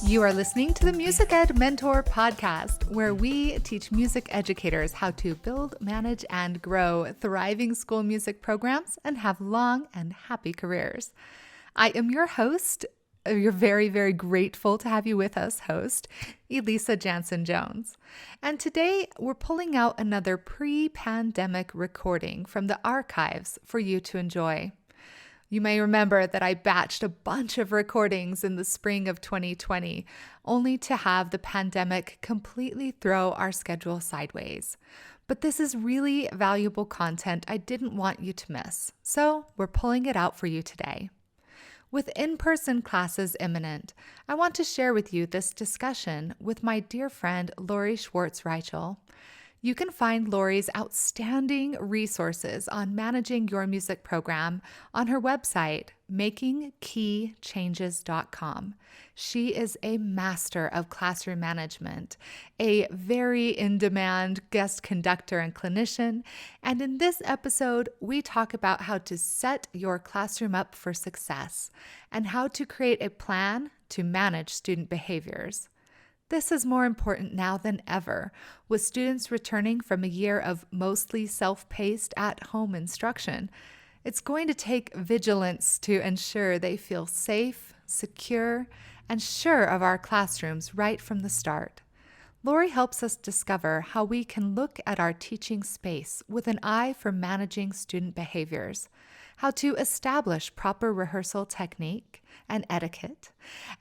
You are listening to the Music Ed Mentor podcast, where we teach music educators how to build, manage, and grow thriving school music programs and have long and happy careers. I am your host. You're very, very grateful to have you with us, host, Elisa Jansen-Jones. And today we're pulling out another pre-pandemic recording from the archives for you to enjoy. You may remember that I batched a bunch of recordings in the spring of 2020, only to have the pandemic completely throw our schedule sideways. But this is really valuable content I didn't want you to miss, so we're pulling it out for you today. With in-person classes imminent, I want to share with you this discussion with my dear friend Lori Schwartz Reichl. You can find Lori's outstanding resources on managing your music program on her website, makingkeychanges.com. She is a master of classroom management, a very in-demand guest conductor and clinician, and in this episode, we talk about how to set your classroom up for success and how to create a plan to manage student behaviors. This is more important now than ever, with students returning from a year of mostly self-paced at-home instruction. It's going to take vigilance to ensure they feel safe, secure, and sure of our classrooms right from the start. Lori helps us discover how we can look at our teaching space with an eye for managing student behaviors, how to establish proper rehearsal technique and etiquette,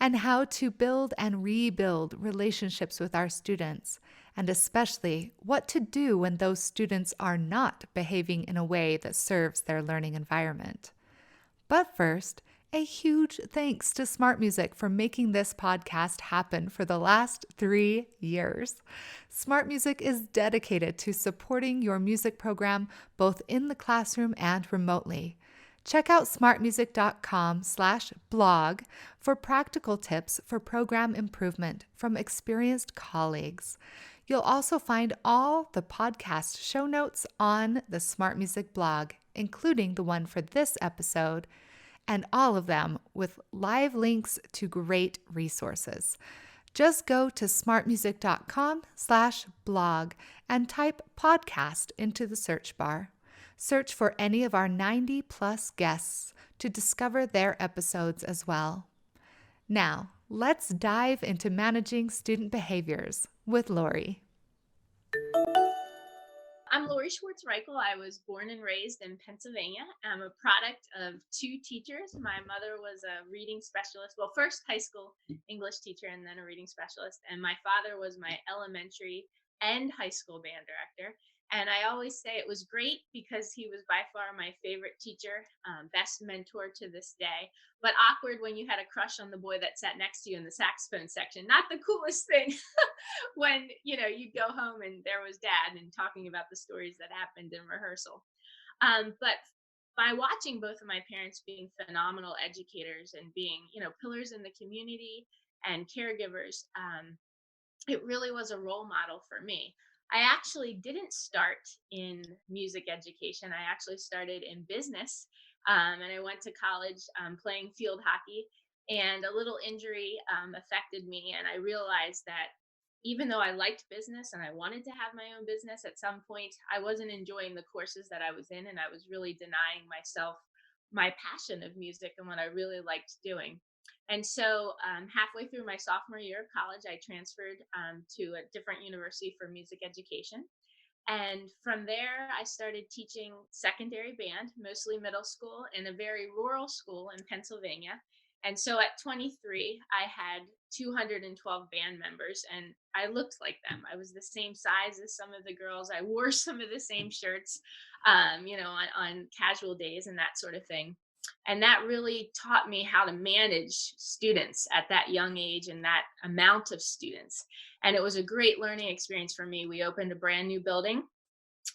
and how to build and rebuild relationships with our students, and especially what to do when those students are not behaving in a way that serves their learning environment. But first, a huge thanks to Smart Music for making this podcast happen for the last 3 years. Smart Music is dedicated to supporting your music program both in the classroom and remotely. Check out smartmusic.com/blog for practical tips for program improvement from experienced colleagues. You'll also find all the podcast show notes on the Smart Music blog, including the one for this episode, and all of them with live links to great resources. Just go to smartmusic.com/blog and type podcast into the search bar. Search for any of our 90-plus guests to discover their episodes as well. Now, let's dive into managing student behaviors with Lori. I'm Lori Schwartz Reichl. I was born and raised in Pennsylvania. I'm a product of 2 teachers. My mother was a reading specialist, well, first high school English teacher and then a reading specialist. And my father was my elementary and high school band director. And I always say it was great because he was by far my favorite teacher, best mentor to this day, but awkward when you had a crush on the boy that sat next to you in the saxophone section. Not the coolest thing when, you'd go home and there was dad and talking about the stories that happened in rehearsal. But by watching both of my parents being phenomenal educators and being, pillars in the community and caregivers, it really was a role model for me. I actually didn't start in music education. I actually started in business, and I went to college playing field hockey, and a little injury affected me, and I realized that even though I liked business and I wanted to have my own business, at some point I wasn't enjoying the courses that I was in, and I was really denying myself my passion of music and what I really liked doing. And so halfway through my sophomore year of college, I transferred to a different university for music education. And from there, I started teaching secondary band, mostly middle school, in a very rural school in Pennsylvania. And so at 23, I had 212 band members, and I looked like them. I was the same size as some of the girls. I wore some of the same shirts, on casual days and that sort of thing. And that really taught me how to manage students at that young age and that amount of students. And it was a great learning experience for me. We opened a brand new building,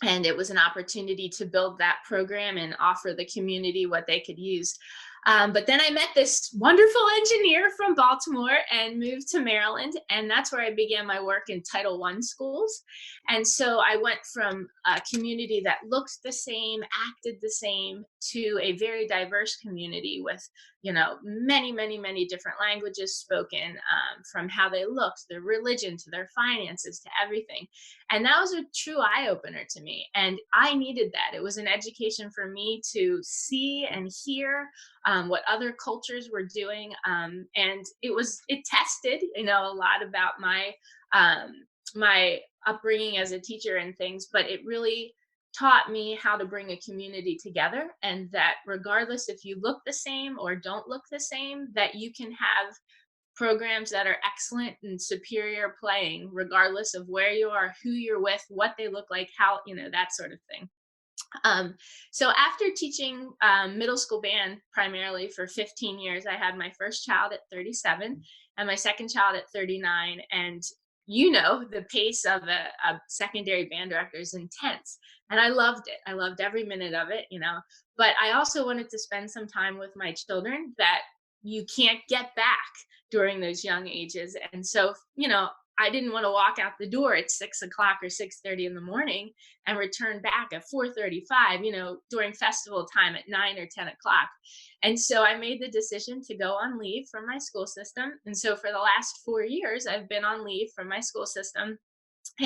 and it was an opportunity to build that program and offer the community what they could use. But then I met this wonderful engineer from Baltimore and moved to Maryland. And that's where I began my work in Title I schools. And so I went from a community that looked the same, acted the same, to a very diverse community with, many, many, many different languages spoken, from how they looked, their religion, to their finances, to everything. And that was a true eye opener to me. And I needed that. It was an education for me to see and hear what other cultures were doing, and it tested, a lot about my upbringing as a teacher and things, but it really taught me how to bring a community together, and that regardless if you look the same or don't look the same, that you can have programs that are excellent and superior playing regardless of where you are, who you're with, what they look like, how, that sort of thing. So after teaching middle school band primarily for 15 years, I had my first child at 37 and my second child at 39. And the pace of a secondary band director is intense. And I loved it. I loved every minute of it, But I also wanted to spend some time with my children that you can't get back during those young ages. And so, I didn't want to walk out the door at 6 o'clock or 6:30 in the morning and return back at 4:35, during festival time at 9 or 10 o'clock. And so I made the decision to go on leave from my school system. And so for the last 4 years, I've been on leave from my school system.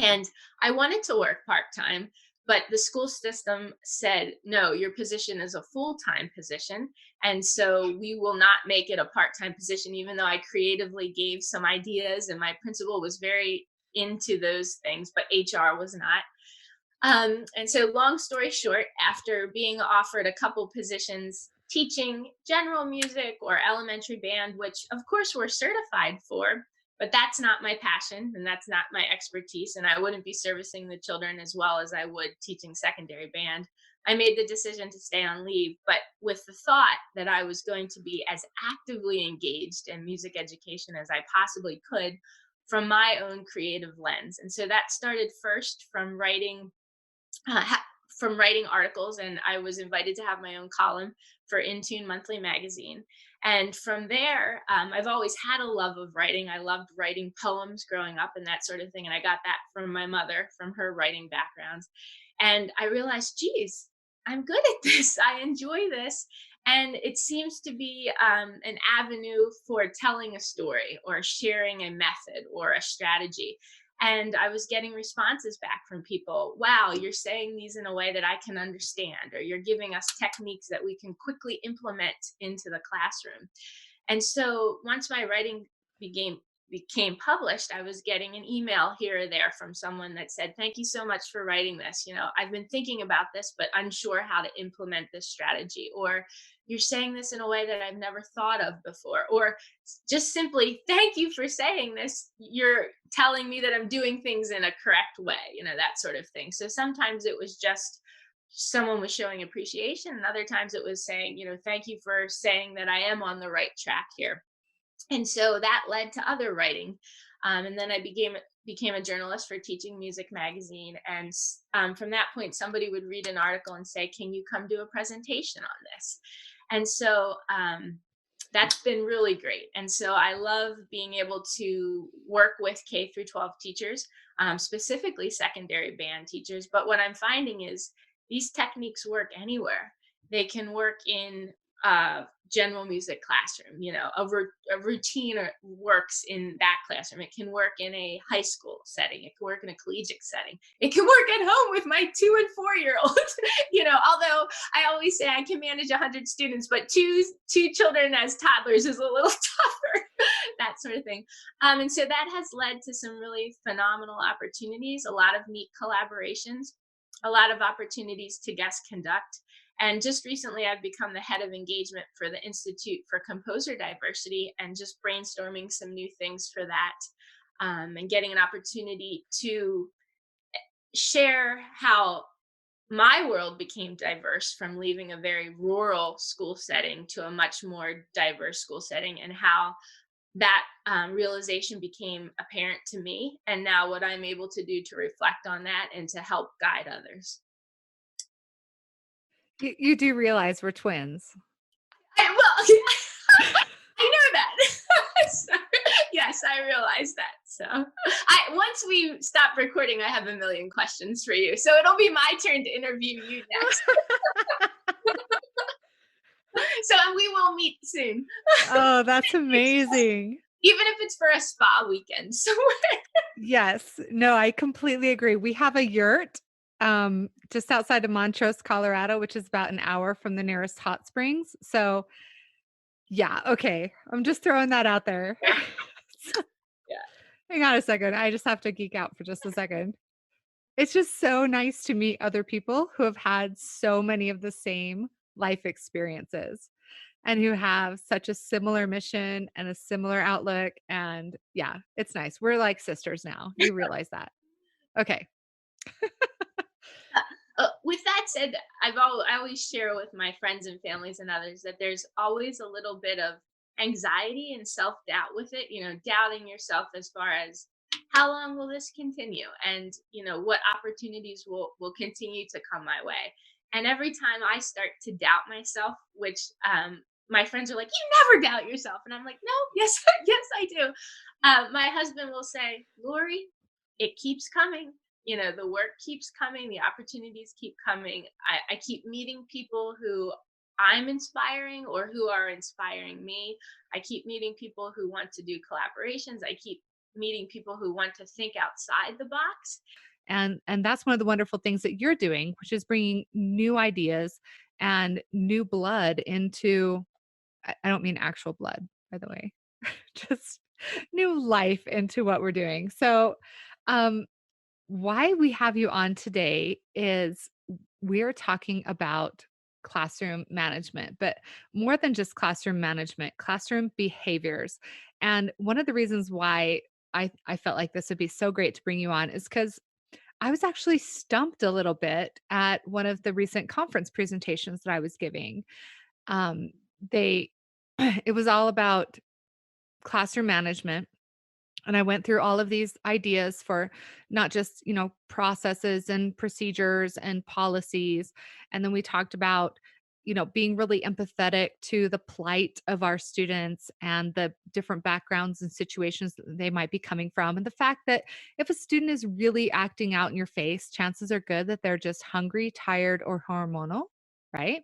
And I wanted to work part-time, but the school system said, no, your position is a full-time position. And so we will not make it a part-time position, even though I creatively gave some ideas and my principal was very into those things, but HR was not. And so long story short, after being offered a couple positions teaching general music or elementary band, which of course we're certified for, but that's not my passion and that's not my expertise. And I wouldn't be servicing the children as well as I would teaching secondary band. I made the decision to stay on leave, but with the thought that I was going to be as actively engaged in music education as I possibly could from my own creative lens. And so that started first from writing articles, and I was invited to have my own column for Intune Monthly magazine. And from there, I've always had a love of writing. I loved writing poems growing up and that sort of thing. And I got that from my mother, from her writing background. And I realized, geez, I'm good at this. I enjoy this. And it seems to be an avenue for telling a story or sharing a method or a strategy. And I was getting responses back from people. Wow, you're saying these in a way that I can understand, or you're giving us techniques that we can quickly implement into the classroom. And so once my writing became published, I was getting an email here or there from someone that said, thank you so much for writing this. I've been thinking about this, but unsure how to implement this strategy. Or you're saying this in a way that I've never thought of before. Or just simply, thank you for saying this. You're telling me that I'm doing things in a correct way, that sort of thing. So sometimes it was just someone was showing appreciation, and other times it was saying, thank you for saying that I am on the right track here. And so that led to other writing. And then I became a journalist for Teaching Music magazine. And from that point, somebody would read an article and say, can you come do a presentation on this? And so that's been really great. And so I love being able to work with K through 12 teachers, specifically secondary band teachers. But what I'm finding is these techniques work anywhere. They can work in general music classroom, a routine works in that classroom. It can work in a high school setting. It can work in a collegiate setting. It can work at home with my 2 and 4-year-old, although I always say I can manage 100 students, but two children as toddlers is a little tougher, that sort of thing. And so that has led to some really phenomenal opportunities, a lot of neat collaborations, a lot of opportunities to guest conduct. And just recently, I've become the head of engagement for the Institute for Composer Diversity, and just brainstorming some new things for that, and getting an opportunity to share how my world became diverse from leaving a very rural school setting to a much more diverse school setting, and how that realization became apparent to me, and now what I'm able to do to reflect on that and to help guide others. You do realize we're twins. Well, I know that. So, yes, I realize that. So, I once we stop recording, I have a million questions for you. So it'll be my turn to interview you next. So we will meet soon, Oh, that's amazing. even if it's for a spa weekend. So Yes. No, I completely agree. We have a yurt just outside of Montrose, Colorado, which is about an hour from the nearest hot springs. So, yeah, okay. I'm just throwing that out there. yeah, yeah. Hang on a second. I just have to geek out for just a second. It's just so nice to meet other people who have had so many of the same life experiences and who have such a similar mission and a similar outlook. And yeah, it's nice. We're like sisters now. You realize that. Okay. With that said, I always share with my friends and families and others that there's always a little bit of anxiety and self doubt with it. Doubting yourself as far as how long will this continue, and what opportunities will continue to come my way. And every time I start to doubt myself, which my friends are like, "You never doubt yourself," and I'm like, "No, yes, yes, I do." My husband will say, "Lori, it keeps coming. The work keeps coming, the opportunities keep coming. I keep meeting people who I'm inspiring or who are inspiring me. I keep meeting people who want to do collaborations. I keep meeting people who want to think outside the box." And that's one of the wonderful things that you're doing, which is bringing new ideas and new blood into I don't mean actual blood, by the way. Just new life into what we're doing. So, um why we have you on today is we're talking about classroom management, but more than just classroom management, classroom behaviors. And one of the reasons why I felt like this would be so great to bring you on is because I was actually stumped a little bit at one of the recent conference presentations that I was giving. Um, they, it was all about classroom management, and I went through all of these ideas for not just, processes and procedures and policies. And then we talked about, being really empathetic to the plight of our students and the different backgrounds and situations that they might be coming from. And the fact that if a student is really acting out in your face, chances are good that they're just hungry, tired, or hormonal, right?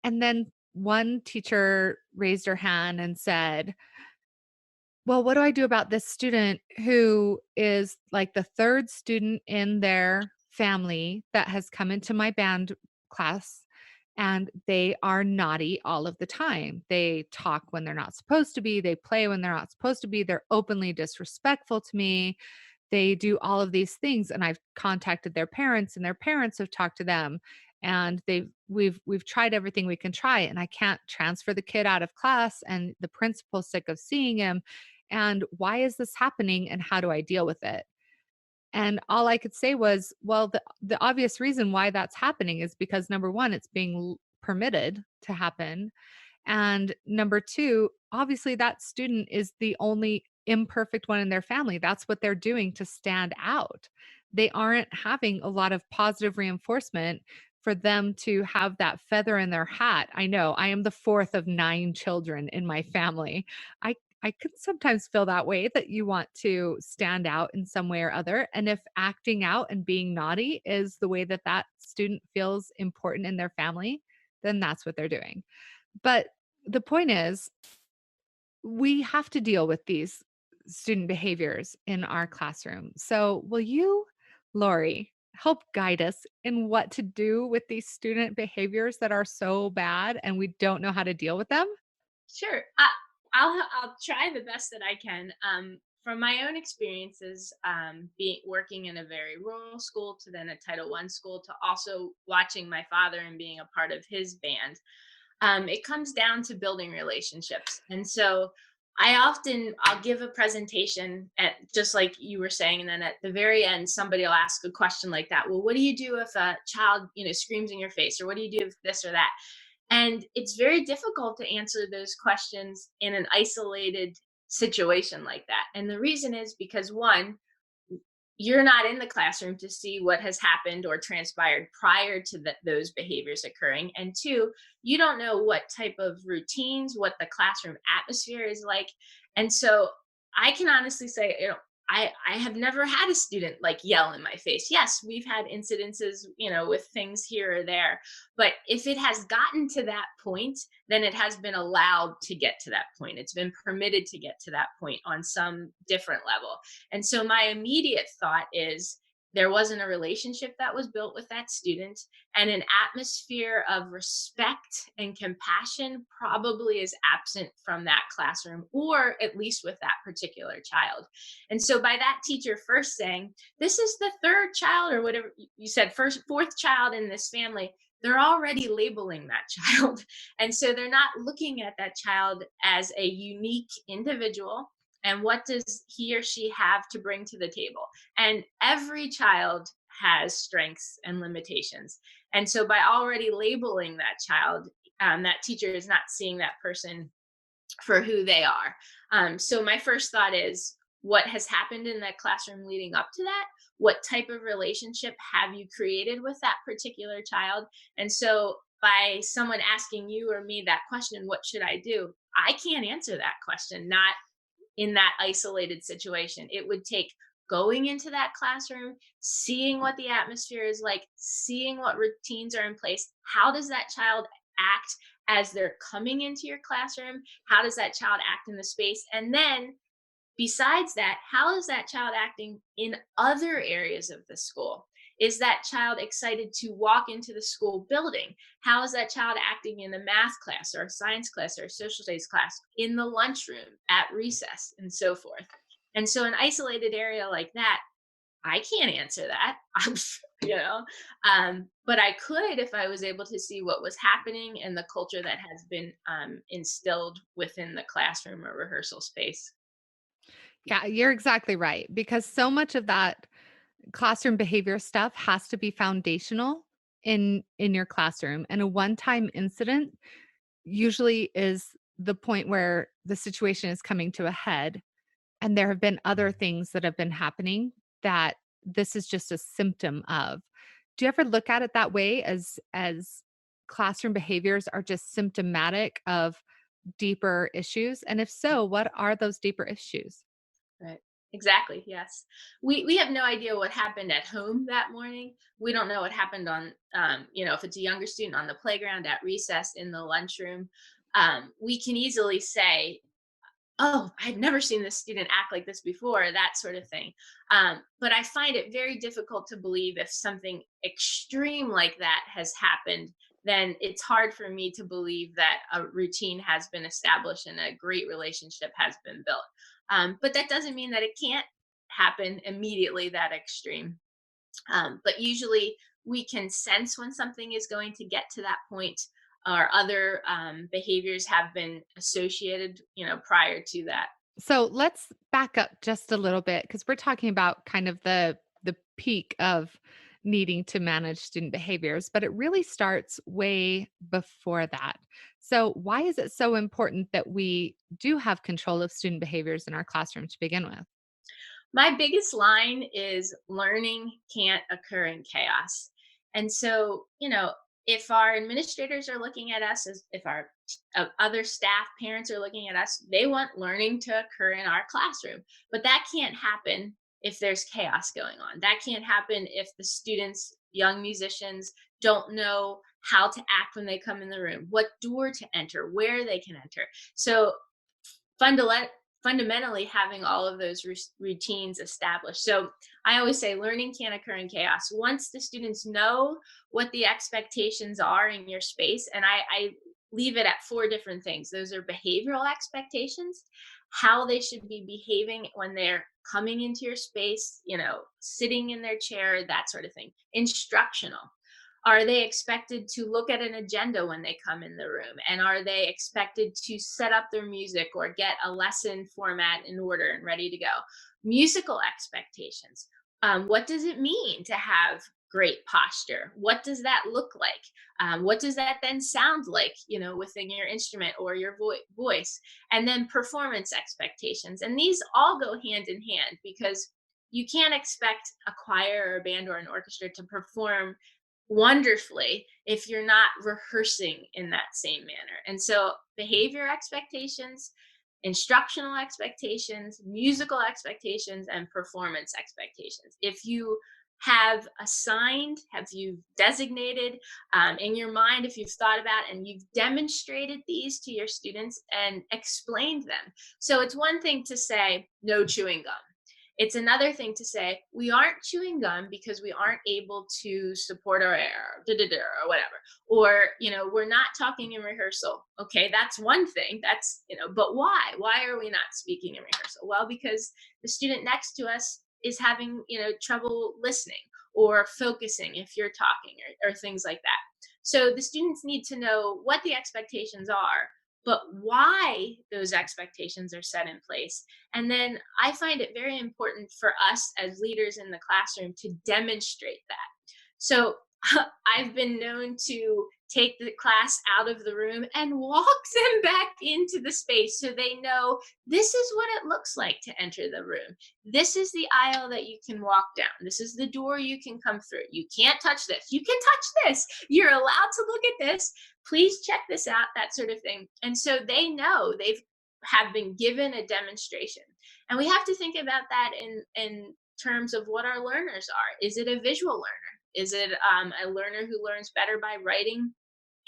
And then one teacher raised her hand and said, well, what do I do about this student who is like the third student in their family that has come into my band class and they are naughty all of the time? They talk when they're not supposed to be, they play when they're not supposed to be, they're openly disrespectful to me. They do all of these things and I've contacted their parents and their parents have talked to them and we've tried everything we can try and I can't transfer the kid out of class and the principal's sick of seeing him, and why is this happening and how do I deal with it? And all I could say was, well, the obvious reason why that's happening is because number one, it's being permitted to happen. And number two, obviously that student is the only imperfect one in their family. That's what they're doing to stand out. They aren't having a lot of positive reinforcement for them to have that feather in their hat. I know I am the fourth of 9 children in my family. I I can sometimes feel that way that you want to stand out in some way or other. And if acting out and being naughty is the way that that student feels important in their family, then that's what they're doing. But the point is, we have to deal with these student behaviors in our classroom. So, will you, Lori, help guide us in what to do with these student behaviors that are so bad and we don't know how to deal with them? Sure. I'll try the best that I can. From my own experiences, being working in a very rural school to then a Title I school to also watching my father and being a part of his band, it comes down to building relationships. And so I'll give a presentation at just like you were saying, and then at the very end, somebody will ask a question like that. Well, what do you do if a child, screams in your face, or what do you do if this or that? And it's very difficult to answer those questions in an isolated situation like that. And the reason is because one, you're not in the classroom to see what has happened or transpired prior to those behaviors occurring. And two, you don't know what type of routines, what the classroom atmosphere is like. And so I can honestly say, I have never had a student like yell in my face. Yes, we've had incidences, with things here or there. But if it has gotten to that point, then it has been allowed to get to that point. It's been permitted to get to that point on some different level. And so my immediate thought is there wasn't a relationship that was built with that student, and an atmosphere of respect and compassion probably is absent from that classroom, or at least with that particular child. And so by that teacher first saying, this is the third child, or whatever you said, fourth child in this family, they're already labeling that child. And so they're not looking at that child as a unique individual, and what does he or she have to bring to the table. And every child has strengths and limitations. And so by already labeling that child, that teacher is not seeing that person for who they are. So my first thought is, what has happened in that classroom leading up to that? What type of relationship have you created with that particular child? And so by someone asking you or me that question, what should I do? I can't answer that question, not in that isolated situation. It would take going into that classroom, seeing what the atmosphere is like, seeing what routines are in place. How does that child act as they're coming into your classroom? How does that child act in the space? And then besides that, how is that child acting in other areas of the school? Is that child excited to walk into the school building? How is that child acting in a math class or a science class or a social studies class, in the lunchroom, at recess, and so forth? And so, an isolated area like that, I can't answer that, you know, but I could if I was able to see what was happening and the culture that has been instilled within the classroom or rehearsal space. Yeah, you're exactly right, because so much of that classroom behavior stuff has to be foundational in your classroom, and a one-time incident usually is the point where the situation is coming to a head, and there have been other things that have been happening that this is just a symptom of. Do you ever look at it that way, as classroom behaviors are just symptomatic of deeper issues? And if so, what are those deeper issues? Right. Exactly. Yes. We have no idea what happened at home that morning. We don't know what happened on, if it's a younger student on the playground, at recess, in the lunchroom. We can easily say, oh, I've never seen this student act like this before, that sort of thing. But I find it very difficult to believe if something extreme like that has happened, then it's hard for me to believe that a routine has been established and a great relationship has been built. But that doesn't mean that it can't happen immediately, that extreme. But usually we can sense when something is going to get to that point, or other behaviors have been associated, prior to that. So let's back up just a little bit, because we're talking about kind of the peak of needing to manage student behaviors, but it really starts way before that. So why is it so important that we do have control of student behaviors in our classroom to begin with? My biggest line is, learning can't occur in chaos. And so, if our administrators are looking at us, as if our other staff, parents are looking at us, they want learning to occur in our classroom. But that can't happen if there's chaos going on. That can't happen if the students, young musicians, don't know how to act when they come in the room, what door to enter, where they can enter. So fundament- fundamentally having all of those routines established. So I always say learning can't occur in chaos. Once the students know what the expectations are in your space, and I leave it at four different things. Those are behavioral expectations, how they should be behaving when they're coming into your space, sitting in their chair, that sort of thing. Instructional, are they expected to look at an agenda when they come in the room? And are they expected to set up their music or get a lesson format in order and ready to go? Musical expectations. What does it mean to have great posture? What does that look like? What does that then sound like, within your instrument or your voice? And then performance expectations. And these all go hand in hand, because you can't expect a choir or a band or an orchestra to perform wonderfully if you're not rehearsing in that same manner. And so behavior expectations, instructional expectations, musical expectations, and performance expectations. If you have assigned, have you designated in your mind, if you've thought about and you've demonstrated these to your students and explained them. So it's one thing to say no chewing gum. It's another thing to say we aren't chewing gum because we aren't able to support our air, or whatever. Or, we're not talking in rehearsal. Okay, that's one thing. But why? Why are we not speaking in rehearsal? Well, because the student next to us is having, trouble listening or focusing if you're talking or things like that. So the students need to know what the expectations are, but why those expectations are set in place. And then I find it very important for us as leaders in the classroom to demonstrate that. So I've been known to take the class out of the room and walk them back into the space so they know this is what it looks like to enter the room. This is the aisle that you can walk down. This is the door you can come through. You can't touch this. You can touch this. You're allowed to look at this. Please check this out, that sort of thing. And so they know they've have been given a demonstration. And we have to think about that in terms of what our learners are. Is it a visual learner? Is it a learner who learns better by writing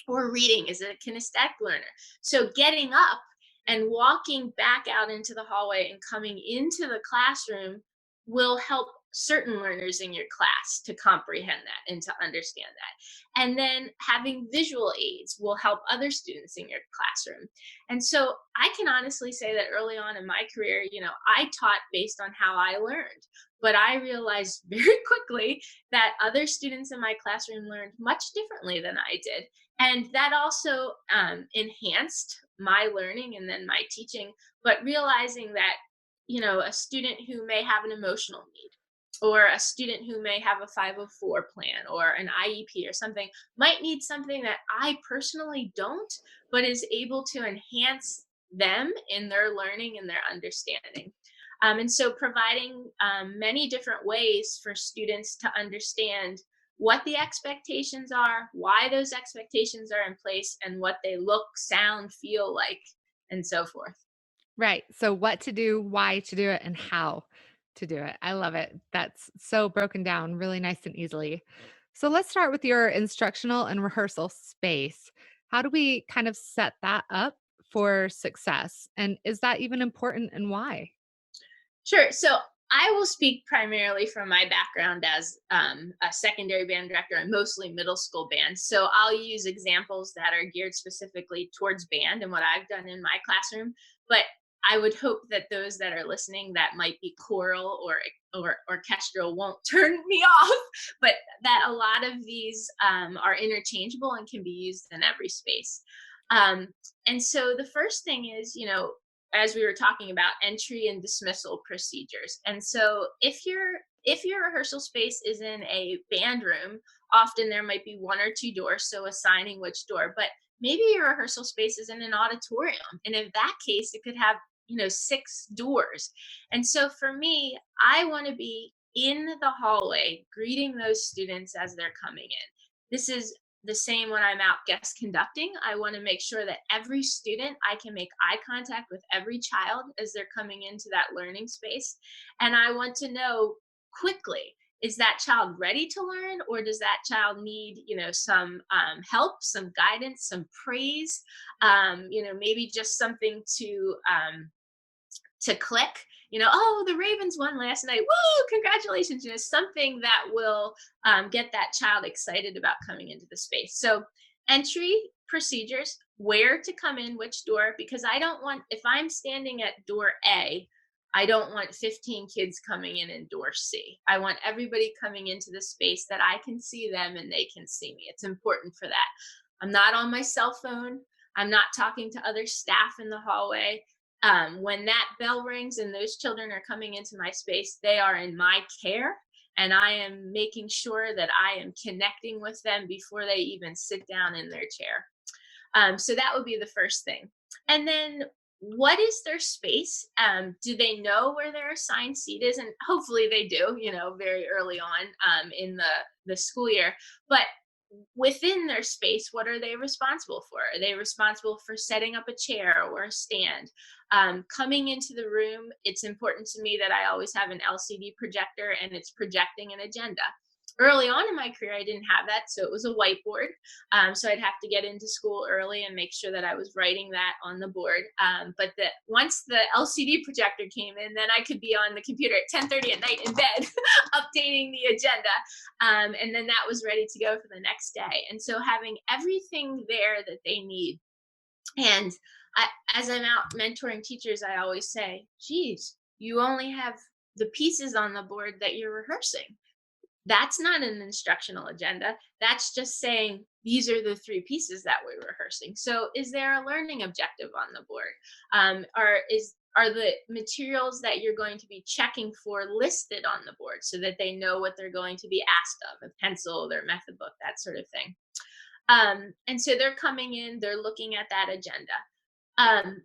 or reading? Is it a kinesthetic learner? So getting up and walking back out into the hallway and coming into the classroom will help certain learners in your class to comprehend that and to understand that. And then having visual aids will help other students in your classroom. And so I can honestly say that early on in my career, I taught based on how I learned. But I realized very quickly that other students in my classroom learned much differently than I did. And that also enhanced my learning and then my teaching. But realizing that, a student who may have an emotional need, or a student who may have a 504 plan or an IEP or something, might need something that I personally don't, but is able to enhance them in their learning and their understanding. And so providing many different ways for students to understand what the expectations are, why those expectations are in place, and what they look, sound, feel like, and so forth. Right. So, what to do, why to do it, and how to do it. I love it. That's so broken down really nice and easily. So, let's start with your instructional and rehearsal space. How do we kind of set that up for success? And is that even important and why? Sure. So I will speak primarily from my background as a secondary band director and mostly middle school band. So I'll use examples that are geared specifically towards band and what I've done in my classroom. But I would hope that those that are listening that might be choral or orchestral won't turn me off, but that a lot of these are interchangeable and can be used in every space. Um, and so the first thing is, as we were talking about, entry and dismissal procedures. And so if your rehearsal space is in a band room, often there might be one or two doors, so assigning which door. But maybe your rehearsal space is in an auditorium, and in that case it could have, six doors. And so for me, I want to be in the hallway greeting those students as they're coming in. This is the same when I'm out guest conducting. I want to make sure that every student, I can make eye contact with every child as they're coming into that learning space. And I want to know quickly, is that child ready to learn, or does that child need, some help, some guidance, some praise, maybe just something to click, oh, the Ravens won last night. Woo, congratulations. Something that will get that child excited about coming into the space. So, entry procedures, where to come in, which door, because I don't want, if I'm standing at door A, I don't want 15 kids coming in door C. I want everybody coming into the space that I can see them and they can see me. It's important for that. I'm not on my cell phone. I'm not talking to other staff in the hallway. When that bell rings and those children are coming into my space, they are in my care, and I am making sure that I am connecting with them before they even sit down in their chair. So that would be the first thing. And then what is their space? Do they know where their assigned seat is? And hopefully they do, very early on in the school year. But within their space, what are they responsible for? Are they responsible for setting up a chair or a stand? Coming into the room, it's important to me that I always have an LCD projector and it's projecting an agenda. Early on in my career, I didn't have that, so it was a whiteboard. So I'd have to get into school early and make sure that I was writing that on the board. But once the LCD projector came in, then I could be on the computer at 10:30 at night in bed, updating the agenda, and then that was ready to go for the next day. And so having everything there that they need. And as I'm out mentoring teachers, I always say, geez, you only have the pieces on the board that you're rehearsing. That's not an instructional agenda. That's just saying these are the three pieces that we're rehearsing. So, is there a learning objective on the board? Are the materials that you're going to be checking for listed on the board so that they know what they're going to be asked of, a pencil, their method book, that sort of thing. And so they're coming in, they're looking at that agenda.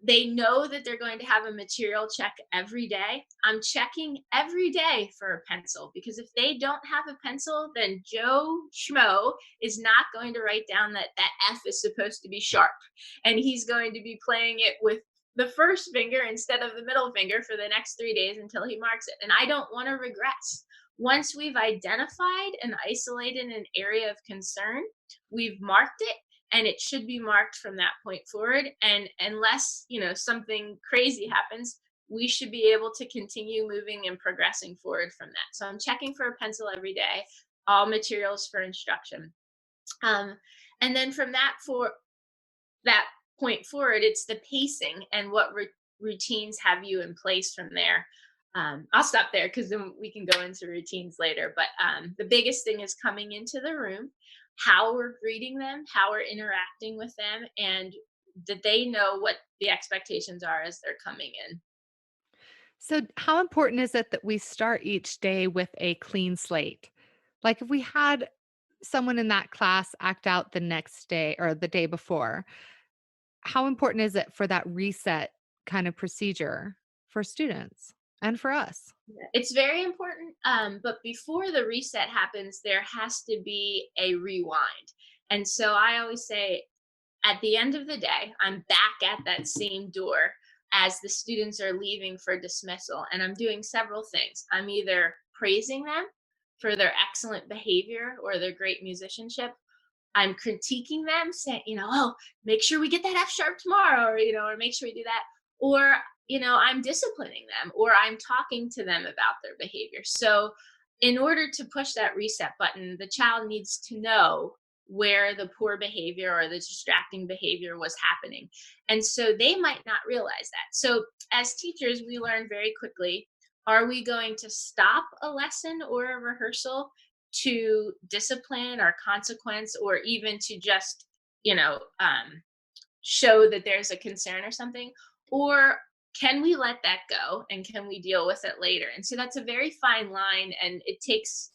They know that they're going to have a material check every day. I'm checking every day for a pencil because if they don't have a pencil, then Joe Schmo is not going to write down that that F is supposed to be sharp. And he's going to be playing it with the first finger instead of the middle finger for the next 3 days until he marks it. And I don't want to regress. Once we've identified and isolated an area of concern, we've marked it and it should be marked from that point forward. And unless something crazy happens, we should be able to continue moving and progressing forward from that. So I'm checking for a pencil every day, all materials for instruction. um, and then from that point forward, it's the pacing and what routines have you in place from there. I'll stop there because then we can go into routines later. But the biggest thing is coming into the room, how we're greeting them, how we're interacting with them, and that they know what the expectations are as they're coming in. So, how important is it that we start each day with a clean slate? Like, if we had someone in that class act out the next day or the day before, how important is it for that reset kind of procedure for students and for us? It's very important. But before the reset happens, there has to be a rewind. And so I always say, at the end of the day, I'm back at that same door as the students are leaving for dismissal. And I'm doing several things. I'm either praising them for their excellent behavior or their great musicianship. I'm critiquing them, saying, oh, make sure we get that F sharp tomorrow, or make sure we do that. Or, I'm disciplining them or I'm talking to them about their behavior. So, in order to push that reset button, the child needs to know where the poor behavior or the distracting behavior was happening. And so they might not realize that. So, as teachers, we learn very quickly, are we going to stop a lesson or a rehearsal to discipline or consequence or even to just show that there's a concern or something, or can we let that go and can we deal with it later? And so that's a very fine line, and it takes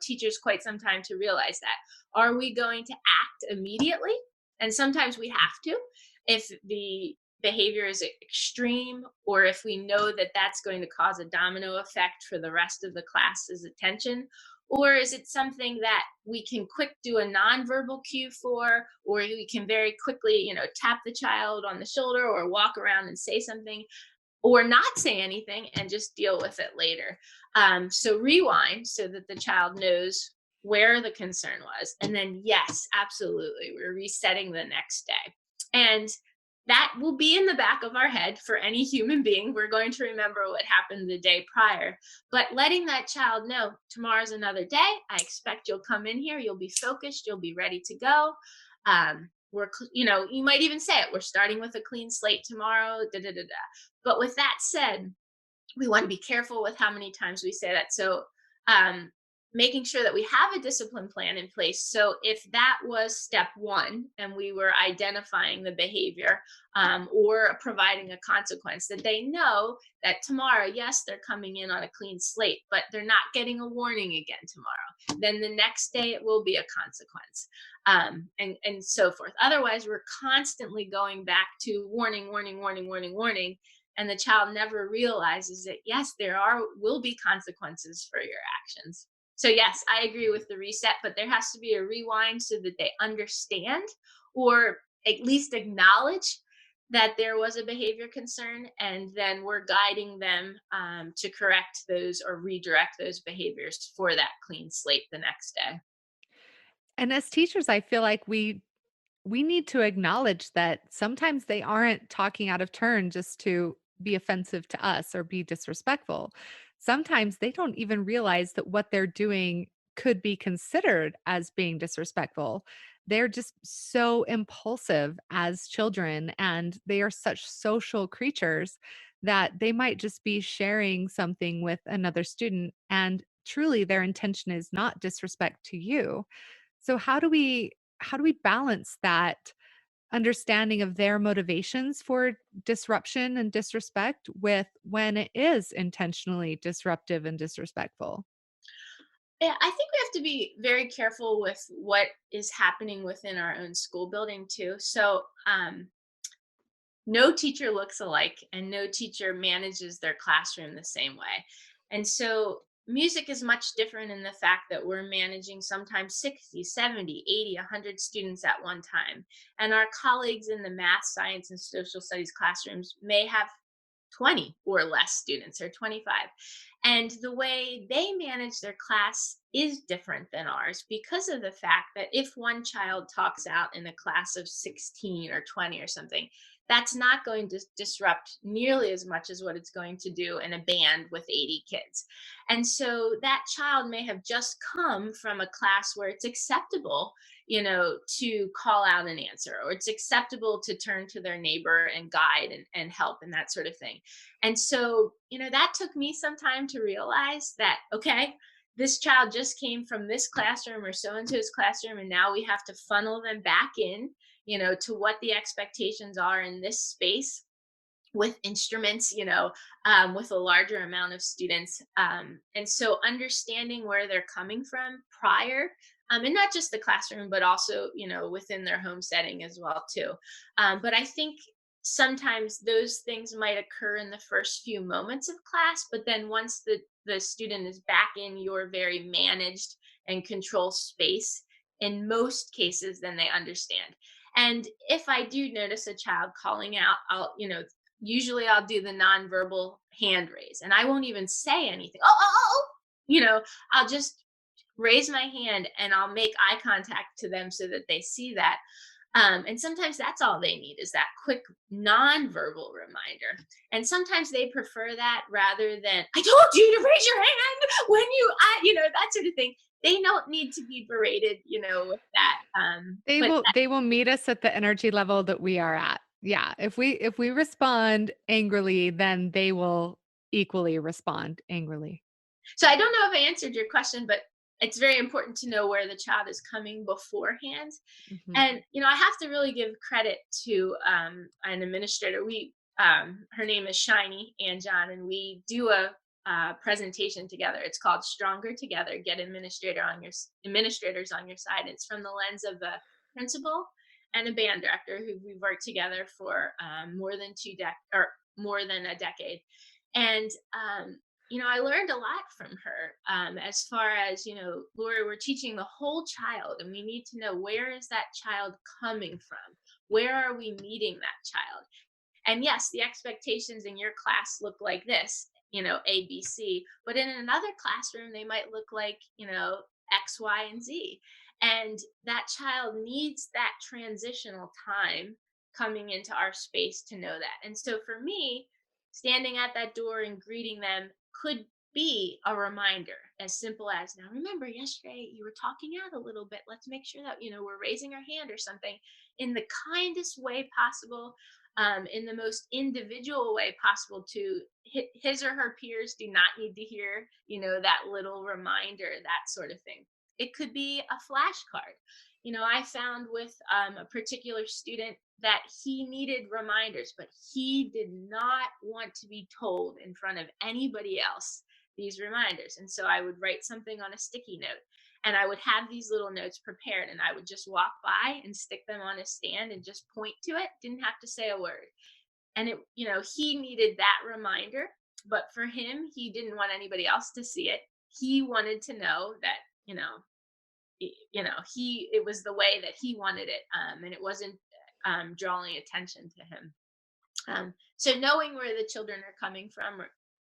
teachers quite some time to realize that. Are we going to act immediately? And sometimes we have to, if the behavior is extreme or if we know that that's going to cause a domino effect for the rest of the class's attention. Or is it something that we can quick do a nonverbal cue for, or we can very quickly, tap the child on the shoulder or walk around and say something, or not say anything and just deal with it later. So rewind so that the child knows where the concern was. And then, yes, absolutely, we're resetting the next day. And that will be in the back of our head for any human being. We're going to remember what happened the day prior. But letting that child know tomorrow's another day. I expect you'll come in here, you'll be focused, you'll be ready to go. You might even say it, we're starting with a clean slate tomorrow, da da da da. But with that said, we want to be careful with how many times we say that. So making sure that we have a discipline plan in place. So if that was step one and we were identifying the behavior, or providing a consequence, that they know that tomorrow, yes, they're coming in on a clean slate, but they're not getting a warning again tomorrow. Then the next day it will be a consequence, and so forth. Otherwise, we're constantly going back to warning, warning, warning, warning, warning, and the child never realizes that yes, there are will be consequences for your actions. So yes, I agree with the reset, but there has to be a rewind so that they understand, or at least acknowledge that there was a behavior concern, and then we're guiding them, to correct those or redirect those behaviors for that clean slate the next day. And as teachers, I feel like we need to acknowledge that sometimes they aren't talking out of turn just to be offensive to us or be disrespectful. Sometimes they don't even realize that what they're doing could be considered as being disrespectful. They're just so impulsive as children, and they are such social creatures that they might just be sharing something with another student. And truly, their intention is not disrespect to you. So how do we balance that understanding of their motivations for disruption and disrespect with when it is intentionally disruptive and disrespectful? Yeah, I think we have to be very careful with what is happening within our own school building too. So, no teacher looks alike, and no teacher manages their classroom the same way. And so music is much different in the fact that we're managing sometimes 60, 70, 80, 100 students at one time. And our colleagues in the math, science, and social studies classrooms may have 20 or less students, or 25. And the way they manage their class is different than ours because of the fact that if one child talks out in a class of 16 or 20 or something, that's not going to disrupt nearly as much as what it's going to do in a band with 80 kids. And so that child may have just come from a class where it's acceptable, to call out an answer, or it's acceptable to turn to their neighbor and guide and help and that sort of thing. And so, that took me some time to realize that, okay, this child just came from this classroom or so and so's classroom, and now we have to funnel them back in, to what the expectations are in this space with instruments, with a larger amount of students. And so understanding where they're coming from prior, and not just the classroom, but also, within their home setting as well, too. But I think sometimes those things might occur in the first few moments of class, but then once the student is back in your very managed and control space, in most cases, then they understand. And if I do notice a child calling out, usually I'll do the nonverbal hand raise, and I won't even say anything. Oh, oh, oh, oh. I'll just raise my hand and I'll make eye contact to them so that they see that. And sometimes that's all they need, is that quick nonverbal reminder. And sometimes they prefer that rather than, I told you to raise your hand when that sort of thing. They don't need to be berated, with that. They But will meet us at the energy level that we are at. Yeah, if we respond angrily, then they will equally respond angrily. So I don't know if I answered your question, but it's very important to know where the child is coming beforehand. Mhm. And I have to really give credit to an administrator. Her name is Shiny and John, and we do a presentation together. It's called Stronger Together: Get Administrators on Your Side. It's from the lens of a principal and a band director who we've worked together for more than a decade. And I learned a lot from her, as far as, Lori, we're teaching the whole child, and we need to know, where is that child coming from? Where are we meeting that child? And yes, the expectations in your class look like this, A, B, C, but in another classroom, they might look like, X, Y, and Z. And that child needs that transitional time coming into our space to know that. And so for me, standing at that door and greeting them could be a reminder, as simple as, now remember, yesterday you were talking out a little bit. Let's make sure that, we're raising our hand or something, in the kindest way possible. in the most individual way possible to his or her peers do not need to hear, that little reminder, that sort of thing. It could be a flashcard. I found with a particular student that he needed reminders, but he did not want to be told in front of anybody else these reminders. And so I would write something on a sticky note, and I would have these little notes prepared, and I would just walk by and stick them on a stand and just point to it, didn't have to say a word. And he needed that reminder, but for him, he didn't want anybody else to see it. He wanted to know that, he it was the way that he wanted it, and it wasn't drawing attention to him. So knowing where the children are coming from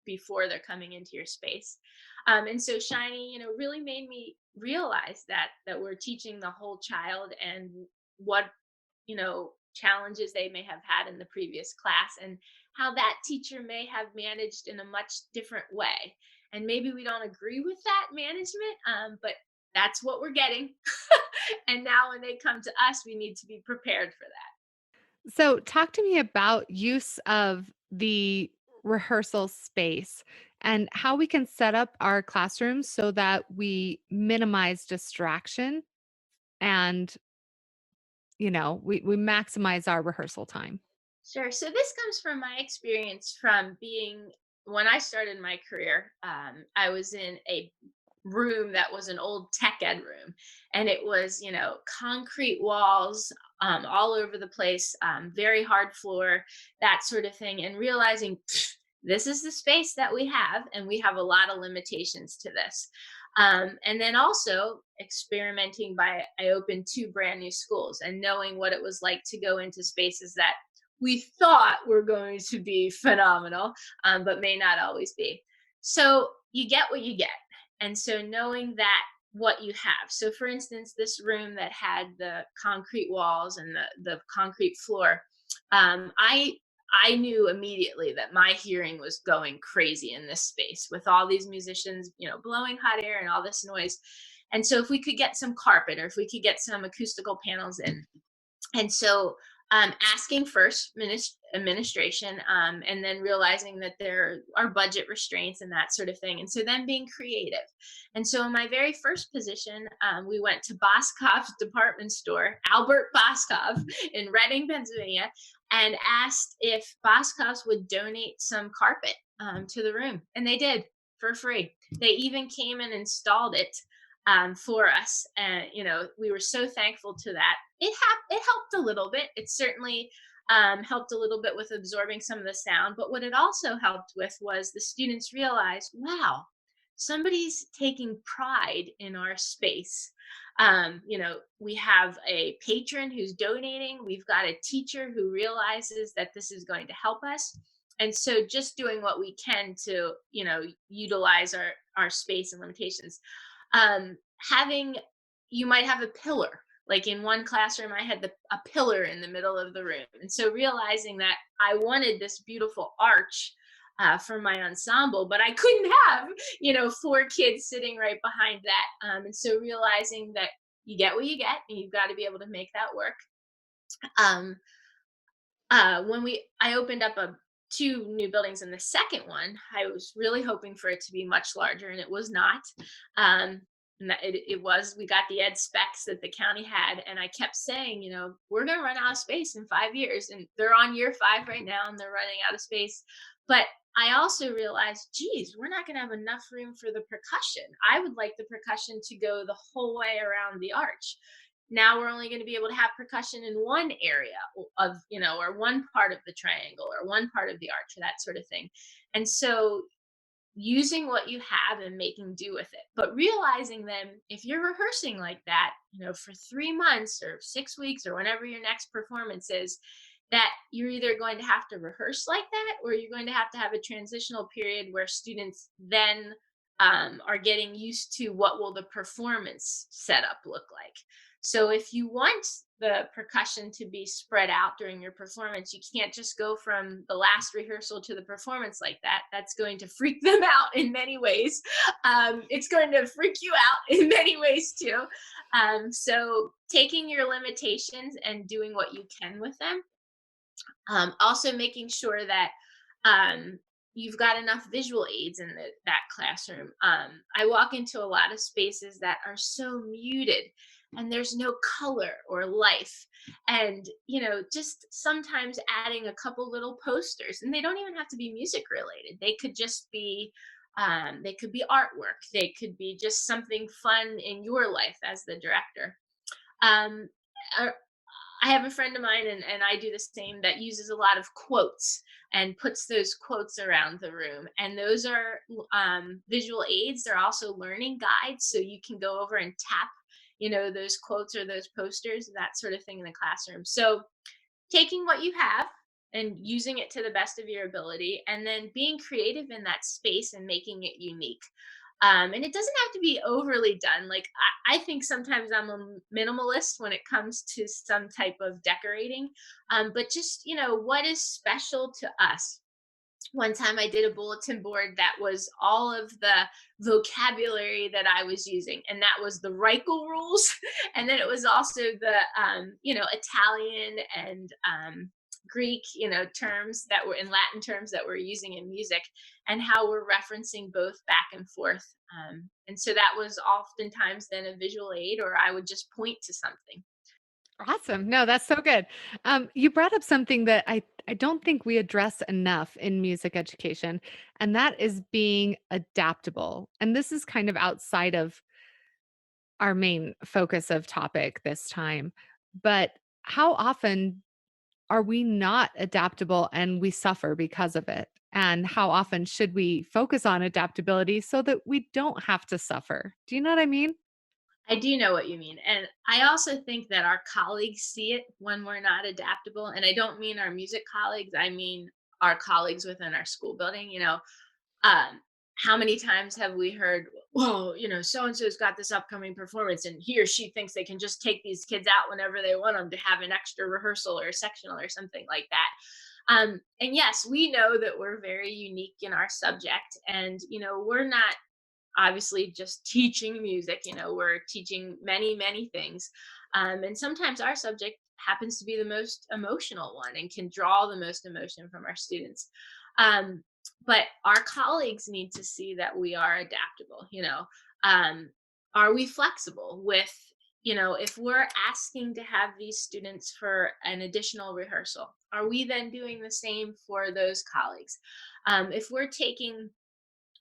before they're coming into your space. And so Shiny, really made me realize that we're teaching the whole child, and what, challenges they may have had in the previous class, and how that teacher may have managed in a much different way. And maybe we don't agree with that management, but that's what we're getting. And now when they come to us, we need to be prepared for that. So, talk to me about use of the rehearsal space and how we can set up our classrooms so that we minimize distraction and, we maximize our rehearsal time. Sure. So this comes from my experience from being, when I started my career, I was in a room that was an old tech ed room, and it was, concrete walls all over the place, very hard floor, that sort of thing, and realizing this is the space that we have, and we have a lot of limitations to this. And then also experimenting by, I opened two brand new schools, and knowing what it was like to go into spaces that we thought were going to be phenomenal, but may not always be. So you get what you get. And so knowing that what you have. So for instance, this room that had the concrete walls and the concrete floor, I knew immediately that my hearing was going crazy in this space with all these musicians, blowing hot air and all this noise. And so if we could get some carpet, or if we could get some acoustical panels in. And so asking first administration, and then realizing that there are budget restraints and that sort of thing. And so then being creative. And so in my very first position, we went to Boscov's department store, Albert Boscov in Reading, Pennsylvania, and asked if Boscov's would donate some carpet to the room. And they did, for free. They even came and installed it for us. And, we were so thankful to that. It helped a little bit. It certainly helped a little bit with absorbing some of the sound. But what it also helped with was the students realized, wow, somebody's taking pride in our space. We have a patron who's donating. We've got a teacher who realizes that this is going to help us. And so just doing what we can to, utilize our space and limitations. Having, you might have a pillar. Like in one classroom, I had a pillar in the middle of the room. And so realizing that I wanted this beautiful arch for my ensemble, but I couldn't have, four kids sitting right behind that. And so realizing that you get what you get, and you've got to be able to make that work. Um, I opened up two new buildings, in the second one, I was really hoping for it to be much larger, and it was not. And we got the ed specs that the county had, and I kept saying, we're going to run out of space in 5 years, and they're on year 5 right now, and they're running out of space. But I also realized, geez, we're not going to have enough room for the percussion. I would like the percussion to go the whole way around the arch. Now we're only going to be able to have percussion in one area of, or one part of the triangle, or one part of the arch, or that sort of thing. And so using what you have and making do with it, but realizing then, if you're rehearsing like that, for 3 months or 6 weeks or whenever your next performance is, that you're either going to have to rehearse like that, or you're going to have a transitional period where students then are getting used to what will the performance setup look like. So if you want the percussion to be spread out during your performance, you can't just go from the last rehearsal to the performance like that. That's going to freak them out in many ways. It's going to freak you out in many ways too. So taking your limitations and doing what you can with them. Also making sure that um, you've got enough visual aids in that classroom. I walk into a lot of spaces that are so muted and there's no color or life. And, just sometimes adding a couple little posters, and they don't even have to be music related. They could just be they could be artwork. They could be just something fun in your life as the director. Um, uh, I have a friend of mine, and I do the same, that uses a lot of quotes and puts those quotes around the room. And those are visual aids. They're also learning guides. So you can go over and tap, those quotes or those posters, that sort of thing in the classroom. So taking what you have and using it to the best of your ability, and then being creative in that space and making it unique. And it doesn't have to be overly done. Like, I think sometimes I'm a minimalist when it comes to some type of decorating. But just, what is special to us? One time I did a bulletin board that was all of the vocabulary that I was using, and that was the Reichl rules. And then it was also the, Italian and Greek, terms that were in Latin, terms that we're using in music, and how we're referencing both back and forth. And so that was oftentimes then a visual aid, or I would just point to something. Awesome. No, that's so good. You brought up something that I don't think we address enough in music education, and that is being adaptable. And this is kind of outside of our main focus of topic this time. But how often are we not adaptable and we suffer because of it? And how often should we focus on adaptability so that we don't have to suffer? Do you know what I mean? I do know what you mean. And I also think that our colleagues see it when we're not adaptable. And I don't mean our music colleagues, I mean our colleagues within our school building. Um, how many times have we heard, "Whoa, so and so's got this upcoming performance, and he or she thinks they can just take these kids out whenever they want them to have an extra rehearsal or a sectional or something like that." And yes, we know that we're very unique in our subject, and we're not obviously just teaching music. We're teaching many, many things. And sometimes our subject happens to be the most emotional one and can draw the most emotion from our students. um, but our colleagues need to see that we are adaptable. Are we flexible with, if we're asking to have these students for an additional rehearsal, are we then doing the same for those colleagues? If we're taking